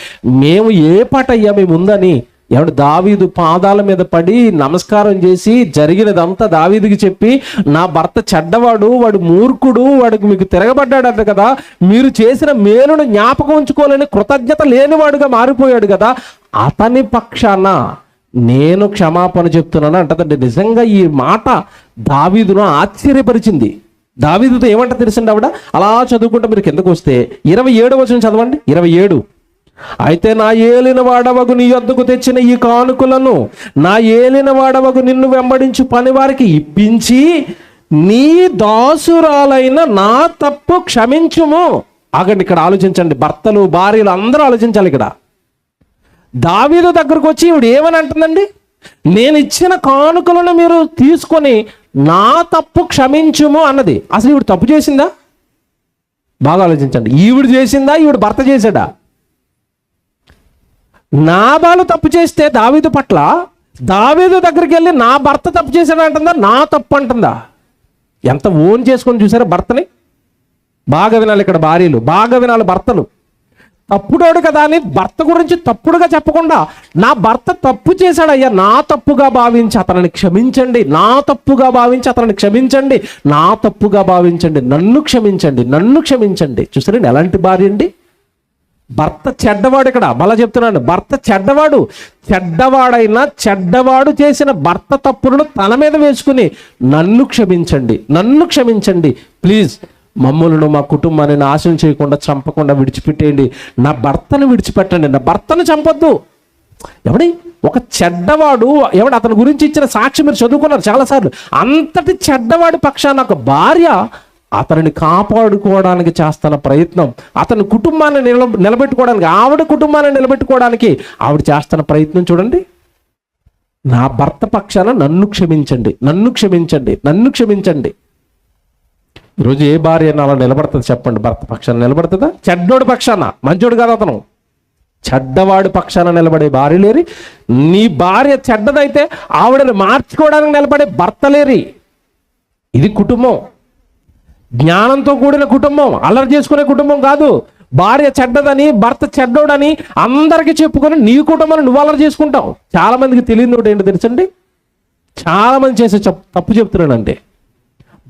మేము ఏ పాటయ్యా మేము ఉందని ఎవడు దావీదు పాదాల మీద పడి నమస్కారం చేసి జరిగినదంతా దావీదుకి చెప్పి, నా భర్త చెడ్డవాడు, వాడు మూర్ఖుడు, వాడికి మీకు తిరగబడ్డాడట కదా, మీరు చేసిన మేలును జ్ఞాపకం ఉంచుకోలేని కృతజ్ఞత లేనివాడుగా మారిపోయాడు కదా, అతని పక్షాన నేను క్షమాపణ చెప్తున్నాను అంటదండి. నిజంగా ఈ మాట దావీదును ఆశ్చర్యపరిచింది. దావీదుతో ఏమంట తెలిసింది ఆవిడ? అలా చదువుకుంటే మీరు కిందకు వస్తే 27వ వచనం చదవండి. 27 అయితే నా ఏలిన వాడవగు నీ యొద్దకు తెచ్చిన ఈ కానుకలను నా ఏలిన వాడవగు నిన్ను వెంబడించు పనివారికి ఇప్పించి నీ దాసురాలైన నా తప్పు క్షమించుము ఆగండి, ఇక్కడ ఆలోచించండి. భర్తలు, భార్యలు అందరూ ఆలోచించాలి. ఇక్కడ దావీదు దగ్గరకు వచ్చి ఈవిడ ఏమని అంటుందండి? నేను ఇచ్చిన కానుకలను మీరు తీసుకొని నా తప్పు క్షమించుము అన్నది. అసలు ఈవిడ తప్పు చేసిందా? బాగా ఆలోచించండి. ఈవిడ చేసిందా, ఈవిడ భర్త చేశాడా? నాబాలు తప్పు చేస్తే దావీదు పట్ల, దావీదు దగ్గరికి వెళ్ళి నా భర్త తప్పు చేశాడు అంటుందా, నా తప్పు అంటుందా? ఎంత ఓన్ చేసుకొని చూసారా భర్తని? బాగా వినాలి ఇక్కడ భార్యలు, బాగా వినాలి భర్తలు. తప్పుడోడు కదా అని భర్త గురించి తప్పుడుగా చెప్పకుండా, నా భర్త తప్పు చేశాడయ్యా, నా తప్పుగా భావించి అతనిని క్షమించండి, నా తప్పుగా భావించి అతనిని క్షమించండి, నా తప్పుగా భావించండి, నన్ను క్షమించండి, నన్ను క్షమించండి. చూసారండి ఎలాంటి భార్య అండి? భర్త చెడ్డవాడు. ఇక్కడ మళ్ళా చెప్తున్నాను, భర్త చెడ్డవాడు. చెడ్డవాడైనా చెడ్డవాడు చేసిన భర్త తప్పులను తన మీద వేసుకుని నన్ను క్షమించండి, నన్ను క్షమించండి, ప్లీజ్ మమ్మల్ని, మా కుటుంబాన్ని నాశనం చేయకుండా, చంపకుండా విడిచిపెట్టేయండి, నా భర్తను విడిచిపెట్టండి, నా భర్తను చంపొద్దు. ఎవడి ఒక చెడ్డవాడు, ఎవడు అతని గురించి ఇచ్చిన సాక్షి మీరు చదువుకున్నారు చాలాసార్లు. అంతటి చెడ్డవాడి పక్షాన ఒక భార్య అతనిని కాపాడుకోవడానికి చేస్తున్న ప్రయత్నం, అతని కుటుంబాన్ని నిలబెట్టుకోవడానికి, ఆవిడ కుటుంబాన్ని నిలబెట్టుకోవడానికి ఆవిడ చేస్తున్న ప్రయత్నం చూడండి. నా భర్త పక్షాన నన్ను క్షమించండి, నన్ను క్షమించండి, నన్ను క్షమించండి. ఈరోజు ఏ భార్య అలా నిలబడుతుంది చెప్పండి? భర్త పక్షాన నిలబడుతుందా? చెడ్డోడి పక్షాన, మంచోడు కాదు అతను, చెడ్డవాడి పక్షాన నిలబడే భార్య లేరి. నీ భార్య చెడ్డదైతే ఆవిడని మార్చుకోవడానికి నిలబడే భర్త లేరి. ఇది కుటుంబం, జ్ఞానంతో కూడిన కుటుంబం, అల్లరి చేసుకునే కుటుంబం కాదు. భార్య చెడ్డదని, భర్త చెడ్డోడని అందరికీ చెప్పుకొని నీ కుటుంబాన్ని నువ్వు అల్లరి చేసుకుంటావు. చాలా మందికి తెలియదు ఒకటి ఏంటో తెలుసండి, చాలా మంది చేసే తప్పు చెప్తున్నానండి.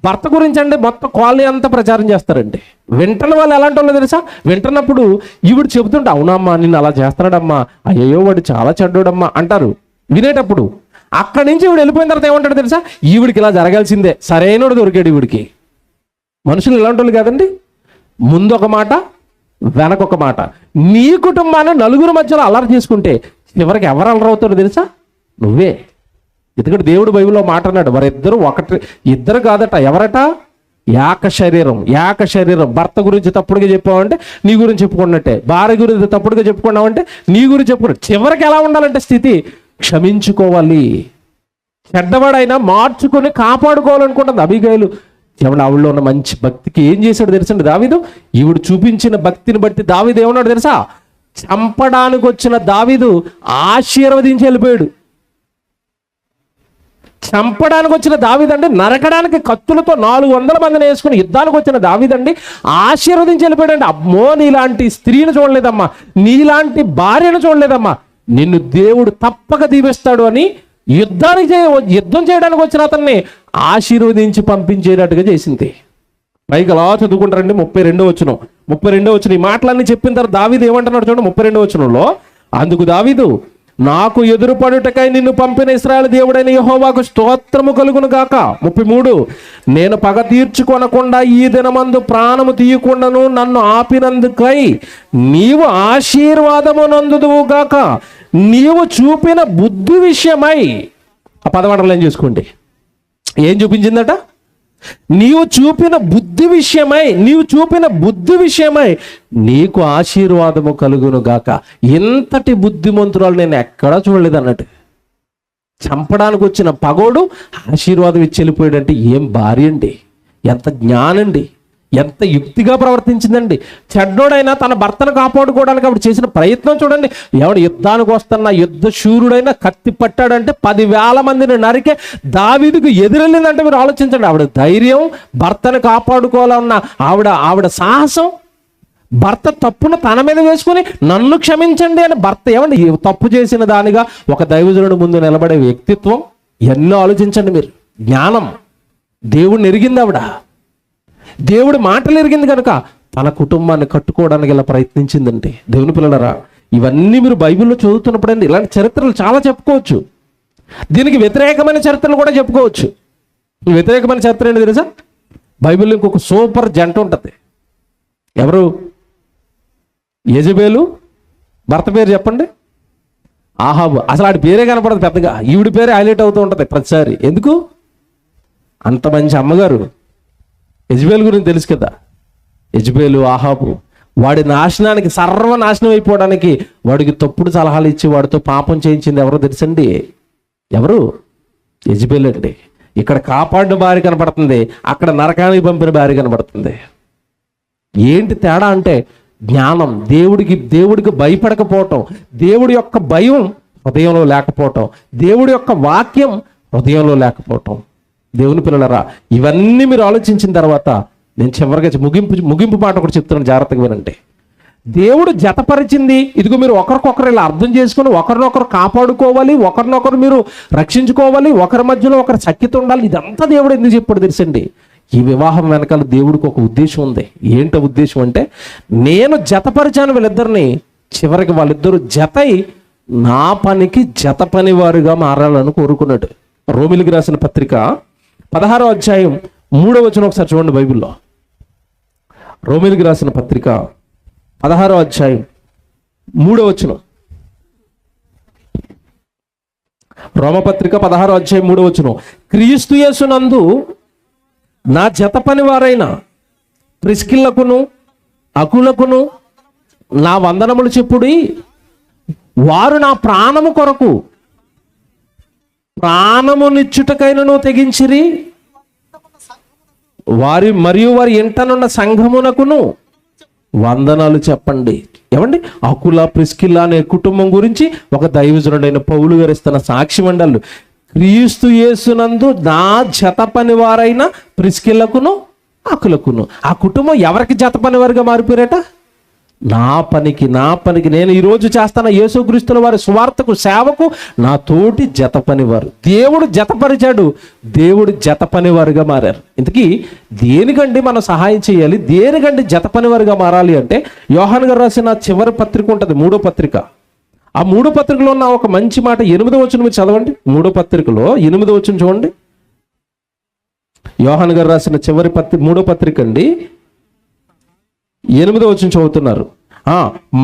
భర్త గురించి అంటే మొత్తం కాలనీ అంతా ప్రచారం చేస్తారండి. వింటున్న వాళ్ళు ఎలాంటి వాళ్ళు తెలుసా? వింటున్నప్పుడు ఈవిడ చెబుతుంటే, అవునమ్మా నిన్ను అలా చేస్తున్నాడమ్మా, అయ్యో వాడు చాలా చెడ్డోడమ్మా అంటారు. వినేటప్పుడు అక్కడి నుంచి ఈవిడ వెళ్ళిపోయిన తర్వాత ఏమంటాడు తెలుసా? ఈవిడికి ఇలా జరగాల్సిందే, సరైనడు దొరికాడు ఈవిడికి. మనుషులు ఇలాంటి వాళ్ళు కాదండి, ముందు ఒక మాట వెనకొక మాట. నీ కుటుంబాన్ని నలుగురు మధ్యలో అల్లరి చేసుకుంటే చివరికి ఎవరు అల్లరవుతారో తెలుసా? నువ్వే. ఎందుకంటే దేవుడు బైబిల్లో మాట అన్నాడు, వారిద్దరు ఒకటి, ఇద్దరు కాదట, ఎవరట? ఏక శరీరం, ఏక శరీరం. భర్త గురించి తప్పుడుగా చెప్పావంటే నీ గురించి చెప్పుకున్నట్టే, భార్య గురించి తప్పుడుగా చెప్పుకున్నావంటే నీ గురించి చెప్పుకున్నట్టు. చివరికి ఎలా ఉండాలంటే స్థితి, క్షమించుకోవాలి. చెడ్డవాడైనా మార్చుకొని కాపాడుకోవాలనుకుంటుంది అబీగయలు. ఏమన్నా ఆవిడలో ఉన్న మంచి భక్తికి ఏం చేశాడు తెలుసండి దావీదు? ఈవిడ చూపించిన భక్తిని బట్టి దావీదు ఏమన్నాడు తెలుసా? చంపడానికి వచ్చిన దావీదు ఆశీర్వదించి వెళ్ళిపోయాడు. చంపడానికి వచ్చిన దావీదండి, నరకడానికి కత్తులతో 400 మందిని వేసుకుని యుద్ధానికి వచ్చిన దావీదండి ఆశీర్వదించి వెళ్ళిపోయాడండి. అమ్మో, నీలాంటి స్త్రీని చూడలేదమ్మా, నీలాంటి భార్యను చూడలేదమ్మా, నిన్ను దేవుడు తప్పక దీవిస్తాడు అని యుద్ధం చేయడానికి వచ్చిన అతన్ని ఆశీర్వదించి పంపించేటట్టుగా చేసింది. పైకి అలా చదువుకుంటారండి. 32వ వచనం ఈ మాటలన్నీ చెప్పిన తర్వాత దావీదు ఏమంటున్నాడు చూడండి. 32వ వచనంలో, అందుకు దావీదు, నాకు ఎదురుపడుటకై నిన్ను పంపిన ఇశ్రాయేలు దేవుడైన యెహోవాకు స్తోత్రము కలుగును గాక. 33, నేను పగ తీర్చుకొనకుండా ఈ దినమందు ప్రాణము తీయకుండాను నన్ను ఆపినందుకై నీవు ఆశీర్వాదము నందుదువు గాక. నీవు చూపిన బుద్ధి విషయమై, ఆ పదవాడలు ఏం చేసుకోండి, ఏం చూపించిందట? నీవు చూపిన బుద్ధి విషయమై నీకు ఆశీర్వాదము కలుగును గాక. ఇంతటి బుద్ధిమంతురాలు నేను ఎక్కడా చూడలేదు అన్నట్టు. చంపడానికి వచ్చిన పగోడు ఆశీర్వాదం ఇచ్చి వెళ్ళిపోయాడంటే ఏం భార్య అండి, ఎంత జ్ఞానండి, ఎంత యుక్తిగా ప్రవర్తించిందండి. చెడ్డోడైనా తన భర్తను కాపాడుకోవడానికి ఆవిడ చేసిన ప్రయత్నం చూడండి. ఎవడు యుద్ధానికి వస్తున్న యుద్ధ శూరుడైనా కత్తి పట్టాడంటే 10,000 మందిని నరికే దావీదుకు ఎదురెళ్ళిందంటే మీరు ఆలోచించండి. ఆవిడ ధైర్యం, భర్తను కాపాడుకోవాలన్న ఆవిడ సాహసం, భర్త తప్పును తన మీద వేసుకుని నన్ను క్షమించండి అని భర్త ఏమండి తప్పు చేసిన దానిగా ఒక దైవజనుడు ముందు నిలబడే వ్యక్తిత్వం. ఎన్నో ఆలోచించండి మీరు. జ్ఞానం, దేవుడిని ఎరిగింది ఆవిడ, దేవుడి మాటలు ఎరిగింది కనుక తన కుటుంబాన్ని కట్టుకోవడానికి ఇలా ప్రయత్నించిందండి. దేవుని పిల్లలరా, ఇవన్నీ మీరు బైబిల్లో చదువుతున్నప్పుడండి ఇలాంటి చరిత్రలు చాలా చెప్పుకోవచ్చు. దీనికి వ్యతిరేకమైన చరిత్రలు కూడా చెప్పుకోవచ్చు. వ్యతిరేకమైన చరిత్ర ఏంటి తెలుసా? బైబిల్లో ఇంకొక సూపర్ జంట ఉంటుంది. ఎవరు? యెజబేలు భర్త పేరు చెప్పండి. ఆహాబు. అసలు ఆడి పేరే కనపడదు పెద్దగా, ఈవిడి పేరే హైలైట్ అవుతూ ఉంటుంది ప్రతిసారి. ఎందుకు? అంత మంచి అమ్మగారు. యెజబేలు గురించి తెలుసు కదా, యెజబేలు, ఆహాబు. వాడి నాశనానికి, సర్వనాశనం అయిపోవడానికి వాడికి తప్పుడు సలహాలు ఇచ్చి వాడితో పాపం చేయించింది ఎవరో తెలుసండి? ఎవరు? యెజబెల్ అండి. ఇక్కడ కాపాడిన భార్య కనపడుతుంది, అక్కడ నరకానికి పంపిన భార్య కనపడుతుంది. ఏంటి తేడా అంటే జ్ఞానం, దేవుడికి భయపడకపోవటం, దేవుడి యొక్క భయం హృదయంలో లేకపోవటం, దేవుడి యొక్క వాక్యం హృదయంలో లేకపోవటం. దేవుని పిల్లలరా, ఇవన్నీ మీరు ఆలోచించిన తర్వాత నేను చివరిగా ముగింపు మాట ఒకటి చెప్తున్నాను, జాగ్రత్తగా వినండి. దేవుడు జతపరిచింది ఇదిగో మీరు ఒకరికొకరు ఇలా అర్థం చేసుకుని ఒకరినొకరు కాపాడుకోవాలి, ఒకరినొకరు మీరు రక్షించుకోవాలి, ఒకరి మధ్యలో ఒకరి సఖ్యత ఉండాలి. ఇదంతా దేవుడు ఎందుకు చెప్పాడు తెలుసండి? ఈ వివాహం వెనకాల దేవుడికి ఒక ఉద్దేశం ఉంది. ఏంటో ఉద్దేశం అంటే, నేను జతపరిచాను వీళ్ళిద్దరిని, చివరికి వాళ్ళిద్దరూ జతై నా పనికి జత పని వారుగా మారాలని కోరుకున్నాడు. రోమిలికి రాసిన పత్రిక 16వ అధ్యాయం 3వ వచనం ఒకసారి చూడండి బైబిల్లో. రోమిలికి రాసిన పత్రిక 16వ అధ్యాయం 3వ వచనం. రోమపత్రిక 16వ అధ్యాయం 3వ వచనం. క్రీస్తు యేసునందు నా జత పని వారైన ప్రిస్కిల్లకును అకులకును నా వందనములు చెప్పుడి. వారు నా ప్రాణము కొరకు ప్రాణమునిచ్చుటకైనను తెగించిరి. వారి ఇంటనున్న సంఘమునకును వందనాలు చెప్పండి. ఏమండి? అకుల ప్రిస్కిల్ల అనే కుటుంబం గురించి ఒక దైవజనుడైన పౌలు గారు ఇస్తున్న సాక్షి మండళ్ళు. క్రీస్తు యేసునందు నా జత పని వారైన ప్రిస్కిల్లకును అకులకును. ఆ కుటుంబం ఎవరికి జత పని వారిగా మారిపోయారట? నా పనికి నేను ఈరోజు చేస్తాన యేసుక్రీస్తుల వారి సువార్తకు సేవకు నా తోటి జత పనివారు. దేవుడు జతపరిచాడు, దేవుడు జత పనివారుగా మారారు. ఇంతకీ దేనికండి మనం సహాయం చేయాలి? దేనికండి జత పనివారుగా మారాలి అంటే, యోహాను గారు రాసిన చివరి పత్రిక ఉంటుంది, 3వ పత్రిక. ఆ 3వ పత్రికలో ఉన్న ఒక మంచి మాట 8వ వచనం మీరు చదవండి. 3వ పత్రికలో 8వ వచనం చూడండి. యోహాను గారు రాసిన చివరి 3వ పత్రిక అండి, 8వ వచనం చదువుతున్నారు.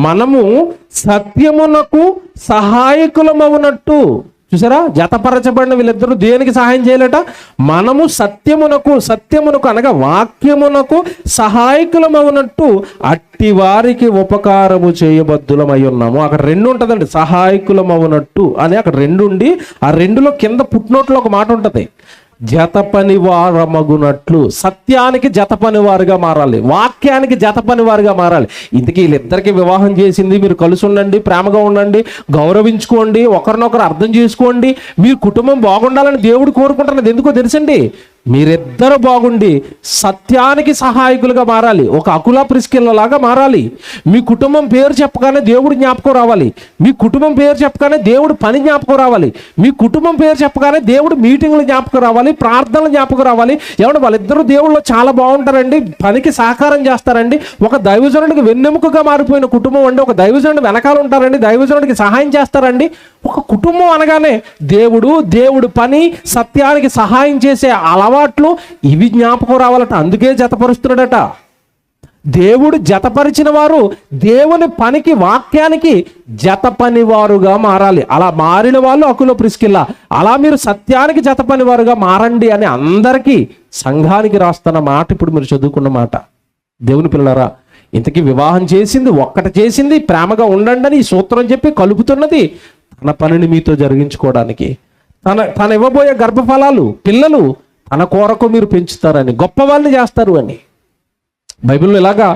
మనము సత్యమునకు సహాయకులమవునట్టు. చూసారా? జతపరచబడిన వీళ్ళిద్దరూ దేనికి సహాయం చేయాలట? మనము సత్యమునకు అనగా వాక్యమునకు సహాయకులమవునట్టు అట్టి వారికి ఉపకారము చేయబద్దులమై ఉన్నాము. అక్కడ 2 ఉంటుందండి, సహాయకులమవునట్టు అని అక్కడ 2 ఉండి, ఆ 2లో కింద పుట్నోట్లో ఒక మాట ఉంటుంది, జత పనివారమగునట్లు. సత్యానికి జత పనివారుగా మారాలి, వాక్యానికి జత పనివారుగా మారాలి. ఇంతకీ వీళ్ళిద్దరికి వివాహం చేసింది మీరు కలిసి ఉండండి, ప్రేమగా ఉండండి, గౌరవించుకోండి, ఒకరినొకరు అర్థం చేసుకోండి. మీ కుటుంబం బాగుండాలని దేవుడు కోరుకుంటున్నది ఎందుకో తెలుసండి? మీరిద్దరు బాగుండి సత్యానికి సహాయకులుగా మారాలి, ఒక అకుల ప్రిస్కిల్లలాగా మారాలి. మీ కుటుంబం పేరు చెప్పగానే దేవుడు జ్ఞాపకం రావాలి, మీ కుటుంబం పేరు చెప్పగానే దేవుడు పని జ్ఞాపకం రావాలి, మీ కుటుంబం పేరు చెప్పగానే దేవుడు మీటింగ్లు జ్ఞాపకం రావాలి, ప్రార్థనలు జ్ఞాపకం రావాలి. ఏమంటే వాళ్ళిద్దరూ దేవుళ్ళు చాలా బాగుంటారండి, పనికి సహకారం చేస్తారండి. ఒక దైవజనుడికి వెన్నెముకగా మారిపోయిన కుటుంబం అండి, ఒక దైవజనుడు వెనకాల ఉంటారండి, దైవజనుడికి సహాయం చేస్తారండి. ఒక కుటుంబం అనగానే దేవుడు పని, సత్యానికి సహాయం చేసే అలవాట్లు ఇవి జ్ఞాపకం రావాలట. అందుకే జతపరుస్తున్నాడట. దేవుడు జతపరిచిన వారు దేవుని పనికి, వాక్యానికి జత పనివారుగా మారాలి. అలా మారిన వాళ్ళు అకుల ప్రిస్కిల్ల. అలా మీరు సత్యానికి జత పనివారుగా మారండి అని అందరికీ, సంఘానికి రాస్తున్న మాట ఇప్పుడు మీరు చదువుకున్న మాట. దేవుని పిల్లరా, ఇంతకీ వివాహం చేసింది, ఒక్కటి చేసింది, ప్రేమగా ఉండండి అని ఈ సూత్రం చెప్పి కలుపుతున్నది తన పనిని మీతో జరిగించుకోవడానికి. తన ఇవ్వబోయే గర్భఫలాలు, పిల్లలు తన కొరకు మీరు పెంచుతారని, గొప్ప వాళ్ళని చేస్తారు అని. బైబిల్లో ఇలాగా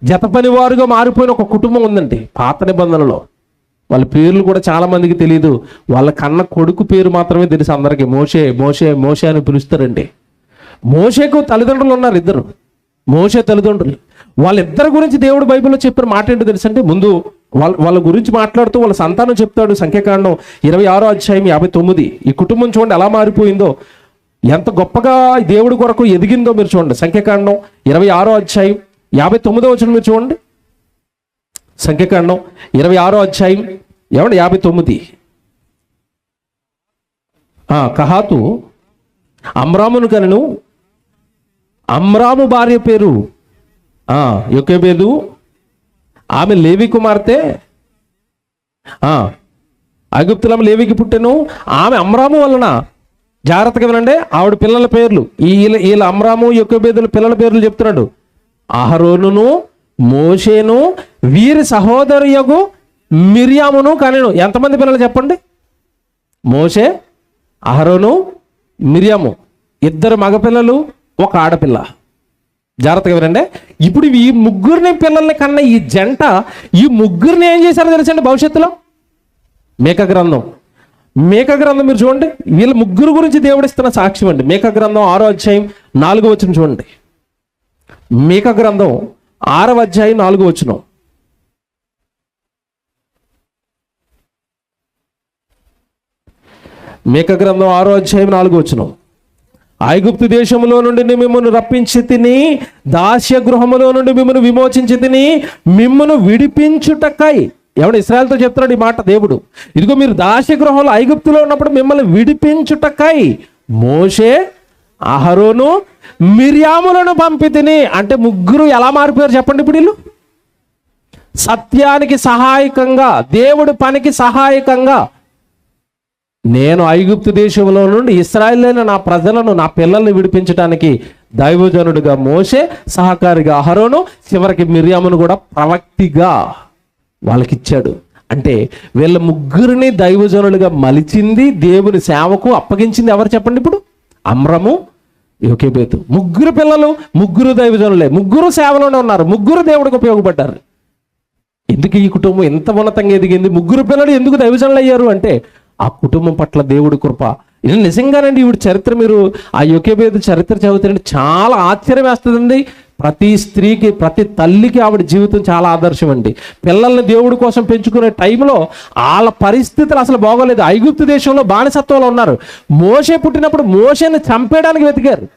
జత పనివారుగా మారిపోయిన ఒక కుటుంబం ఉందండి పాత నిబంధనలో. వాళ్ళ పేర్లు కూడా చాలా మందికి తెలియదు, వాళ్ళ కన్న కొడుకు పేరు మాత్రమే తెలుసు అందరికీ. మోషే అని పిలుస్తారండి. మోషేకు తల్లిదండ్రులు ఉన్నారు, 2. మోషే తల్లిదండ్రులు. వాళ్ళిద్దరి గురించి దేవుడు బైబిల్లో చెప్పిన మాట ఏంటో తెలుసు అంటే, ముందు వాళ్ళ గురించి మాట్లాడుతూ వాళ్ళ సంతానం చెప్తాడు. సంఖ్యాకాండం 26వ అధ్యాయం 59. ఈ కుటుంబం చూడండి ఎలా మారిపోయిందో, ఎంత గొప్పగా దేవుడి కొరకు ఎదిగిందో మీరు చూడండి. సంఖ్యాకాండం 26వ అధ్యాయం 59వ వచనం మీరు చూడండి. సంఖ్యాకాండం 26వ అధ్యాయం 59. కహాతు అమ్రామును కనెను. అమ్రాము భార్య పేరు యొకెబెదు. ఆమె లేవి కుమార్తె. ఐగుప్తులం లేవికి పుట్టెను. ఆమె అమ్రాము వలన, జాగ్రత్తగా వినండి, ఆవిడ పిల్లల పేర్లు, వీళ్ళ అమ్రాము యొకెబెదుల పిల్లల పేర్లు చెప్తున్నాడు. అహరోనును మోషేను వీరి సహోదరియగు మిర్యామును కనెను. ఎంతమంది పిల్లలు చెప్పండి? మోషే, అహరోను, మిర్యాము, 2 మగపిల్లలు, 1 ఆడపిల్ల. జాగ్రత్తగా వినండి. ఇప్పుడు ఈ ముగ్గురిని పిల్లల్ని కన్నా ఈ జంట ఈ ముగ్గురిని ఏం చేశారో తెలుసండి భవిష్యత్తులో? మీకా గ్రంథం మీరు చూడండి. వీళ్ళ ముగ్గురు గురించి దేవుడు ఇస్తున్న సాక్ష్యం అండి. మీకా గ్రంథం 6వ అధ్యాయం 4వ వచనం చూడండి. మీకా గ్రంథం 6వ అధ్యాయం 4వ వచనం. మీకా గ్రంథం 6వ అధ్యాయం 4వ వచనం. ఐగుప్తు దేశములో నుండి మిమ్మల్ని రప్పించి తిని, దాస్య గృహములో నుండి మిమ్మల్ని విమోచించి తిని, మిమ్మల్ని విడిపించుటకై. ఎవడు ఇశ్రాయేలుతో చెప్తున్నాడు ఈ మాట దేవుడు. ఇదిగో మీరు దాస్య గృహంలో ఐగుప్తులో ఉన్నప్పుడు మిమ్మల్ని విడిపించుటకై మోషే, అహరోను, మిర్యాములను పంపి తిని. అంటే ముగ్గురు ఎలా మారిపోయారు చెప్పండి? ఇప్పుడు వీళ్ళు సత్యానికి సహాయకంగా, దేవుడి పనికి సహాయకంగా, నేను ఐగుప్తు దేశంలో నుండి ఇశ్రాయేలైన నా ప్రజలను, నా పిల్లల్ని విడిపించడానికి దైవజనుడిగా మోషే, సహకారిగా అహరోను, చివరికి మిర్యామును కూడా ప్రవక్తిగా వాళ్ళకి ఇచ్చాడు. అంటే వీళ్ళ ముగ్గురిని దైవజనులుగా మలిచింది, దేవుని సేవకు అప్పగించింది ఎవరు చెప్పండి? ఇప్పుడు అమ్రము, యోకేబేతు. ముగ్గురు పిల్లలు, ముగ్గురు దైవజనులే, ముగ్గురు సేవలోనే ఉన్నారు, ముగ్గురు దేవుడికి ఉపయోగపడ్డారు. ఎందుకు ఈ కుటుంబం ఎంత ఉన్నతంగా ఎదిగింది? ముగ్గురు పిల్లలు ఎందుకు దైవజనులు అయ్యారు అంటే ఆ కుటుంబం పట్ల దేవుడి కృప. ఇది నిజంగానండి. ఈవిడ చరిత్ర మీరు ఆ యోకేబేతు చరిత్ర చదువుతుంటే చాలా ఆశ్చర్యం వేస్తుందండి. ప్రతి స్త్రీకి, ప్రతి తల్లికి ఆవిడ జీవితం చాలా ఆదర్శం అండి. పిల్లల్ని దేవుడి కోసం పెంచుకునే టైంలో వాళ్ళ పరిస్థితులు అసలు బాగోలేదు. ఐగుప్తు దేశంలో బానిసత్వంలో ఉన్నారు. మోషే పుట్టినప్పుడు మోషేని చంపేయడానికి వెతికారు.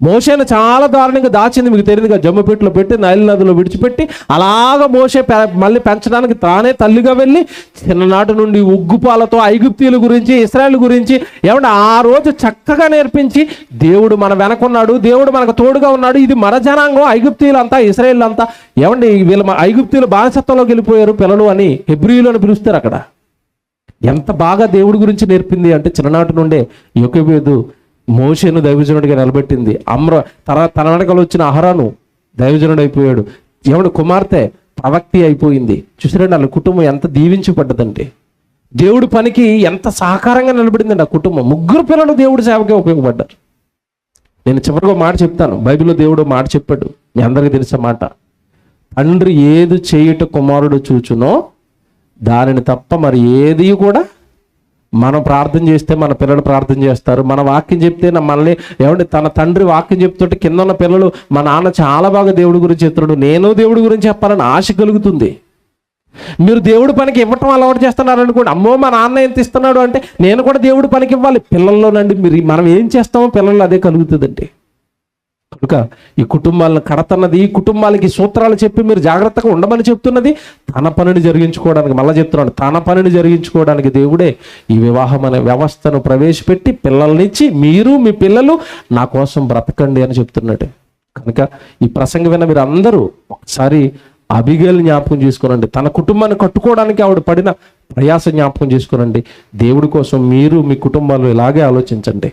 మోషేను చాలా దారుణంగా దాచింది మీకు తెలియదుగా. జమ్ముపేటలో పెట్టి నైల్ నదిలో విడిచిపెట్టి అలాగ మోషే మళ్ళీ పెంచడానికి తానే తల్లిగా వెళ్ళి చిన్ననాటి నుండి ఉగ్గుపాలతో ఐగుప్తీయుల గురించి, ఇశ్రాయేల్ గురించి ఏమంటే ఆ రోజు చక్కగా నేర్పించి, దేవుడు మన వెనకున్నాడు, దేవుడు మనకు తోడుగా ఉన్నాడు, ఇది మన జనాంగం, ఐగుప్తీయులంతా ఇశ్రాయేల్ అంతా ఏమండి వీళ్ళ ఐగుప్తీయులు బానిసత్వంలోకి వెళ్ళిపోయారు పిల్లలు అని హెబ్రీయులు అని పిలుస్తారు. అక్కడ ఎంత బాగా దేవుడి గురించి నేర్పింది అంటే చిన్ననాటి నుండే యోకేబేదు మోషేను దైవజనుడిగా నిలబెట్టింది. తన వెనకలు వచ్చిన అహరోను దైవజనుడు అయిపోయాడు. ఎవడు కుమార్తె ప్రవక్తి అయిపోయింది. చూసారండి వాళ్ళ కుటుంబం ఎంత దీవించబడ్డదంటే, దేవుడి పనికి ఎంత సహకారంగా నిలబడిందండి ఆ కుటుంబం. ముగ్గురు పిల్లలు దేవుడి సేవకే ఉపయోగపడ్డారు. నేను చివరిగా మాట చెప్తాను. బైబిల్లో దేవుడు మాట చెప్పాడు, మీ అందరికీ తెలిసిన మాట. తండ్రి ఏది చేయుట కుమారుడు చూచునో దానిని తప్ప మరి ఏది కూడా మనం ప్రార్థన చేస్తే మన పిల్లలు ప్రార్థన చేస్తారు. మన వాక్యం చెప్తే మనల్ని ఏమంటే తన తండ్రి వాక్యం చెప్తుంటే కింద ఉన్న పిల్లలు మా నాన్న చాలా బాగా దేవుడి గురించి చెప్తున్నాడు, నేను దేవుడి గురించి చెప్పాలని ఆశ కలుగుతుంది. మీరు దేవుడి పనికి ఇవ్వటం అలవాటు చేస్తున్నారు అనుకోండి, అమ్మో మా నాన్న ఎంత ఇస్తున్నాడు అంటే నేను కూడా దేవుడి పనికి ఇవ్వాలి. పిల్లల్లోనండి మనం ఏం చేస్తామో పిల్లల్లో అదే కలుగుతుందండి. కనుక ఈ కుటుంబాలను కడతన్నది, ఈ కుటుంబాలకి సూత్రాలు చెప్పి మీరు జాగ్రత్తగా ఉండమని చెప్తున్నది తన పనిని జరిగించుకోవడానికి. మళ్ళీ చెప్తున్నాడు, తన పనిని జరిగించుకోవడానికి దేవుడే ఈ వివాహం అనే వ్యవస్థను ప్రవేశపెట్టి పిల్లల్నిచ్చి మీరు మీ పిల్లలు నా కోసం బ్రతకండి అని చెప్తున్నాడు. కనుక ఈ ప్రసంగం విన్న మీరు అందరూ ఒకసారి అబిగేల్ జ్ఞాపకం చేసుకోనండి. తన కుటుంబాన్ని కట్టుకోవడానికి ఆవిడ పడిన ప్రయాస జ్ఞాపకం చేసుకోనండి. దేవుడి కోసం మీరు మీ కుటుంబాలు ఇలాగే ఆలోచించండి.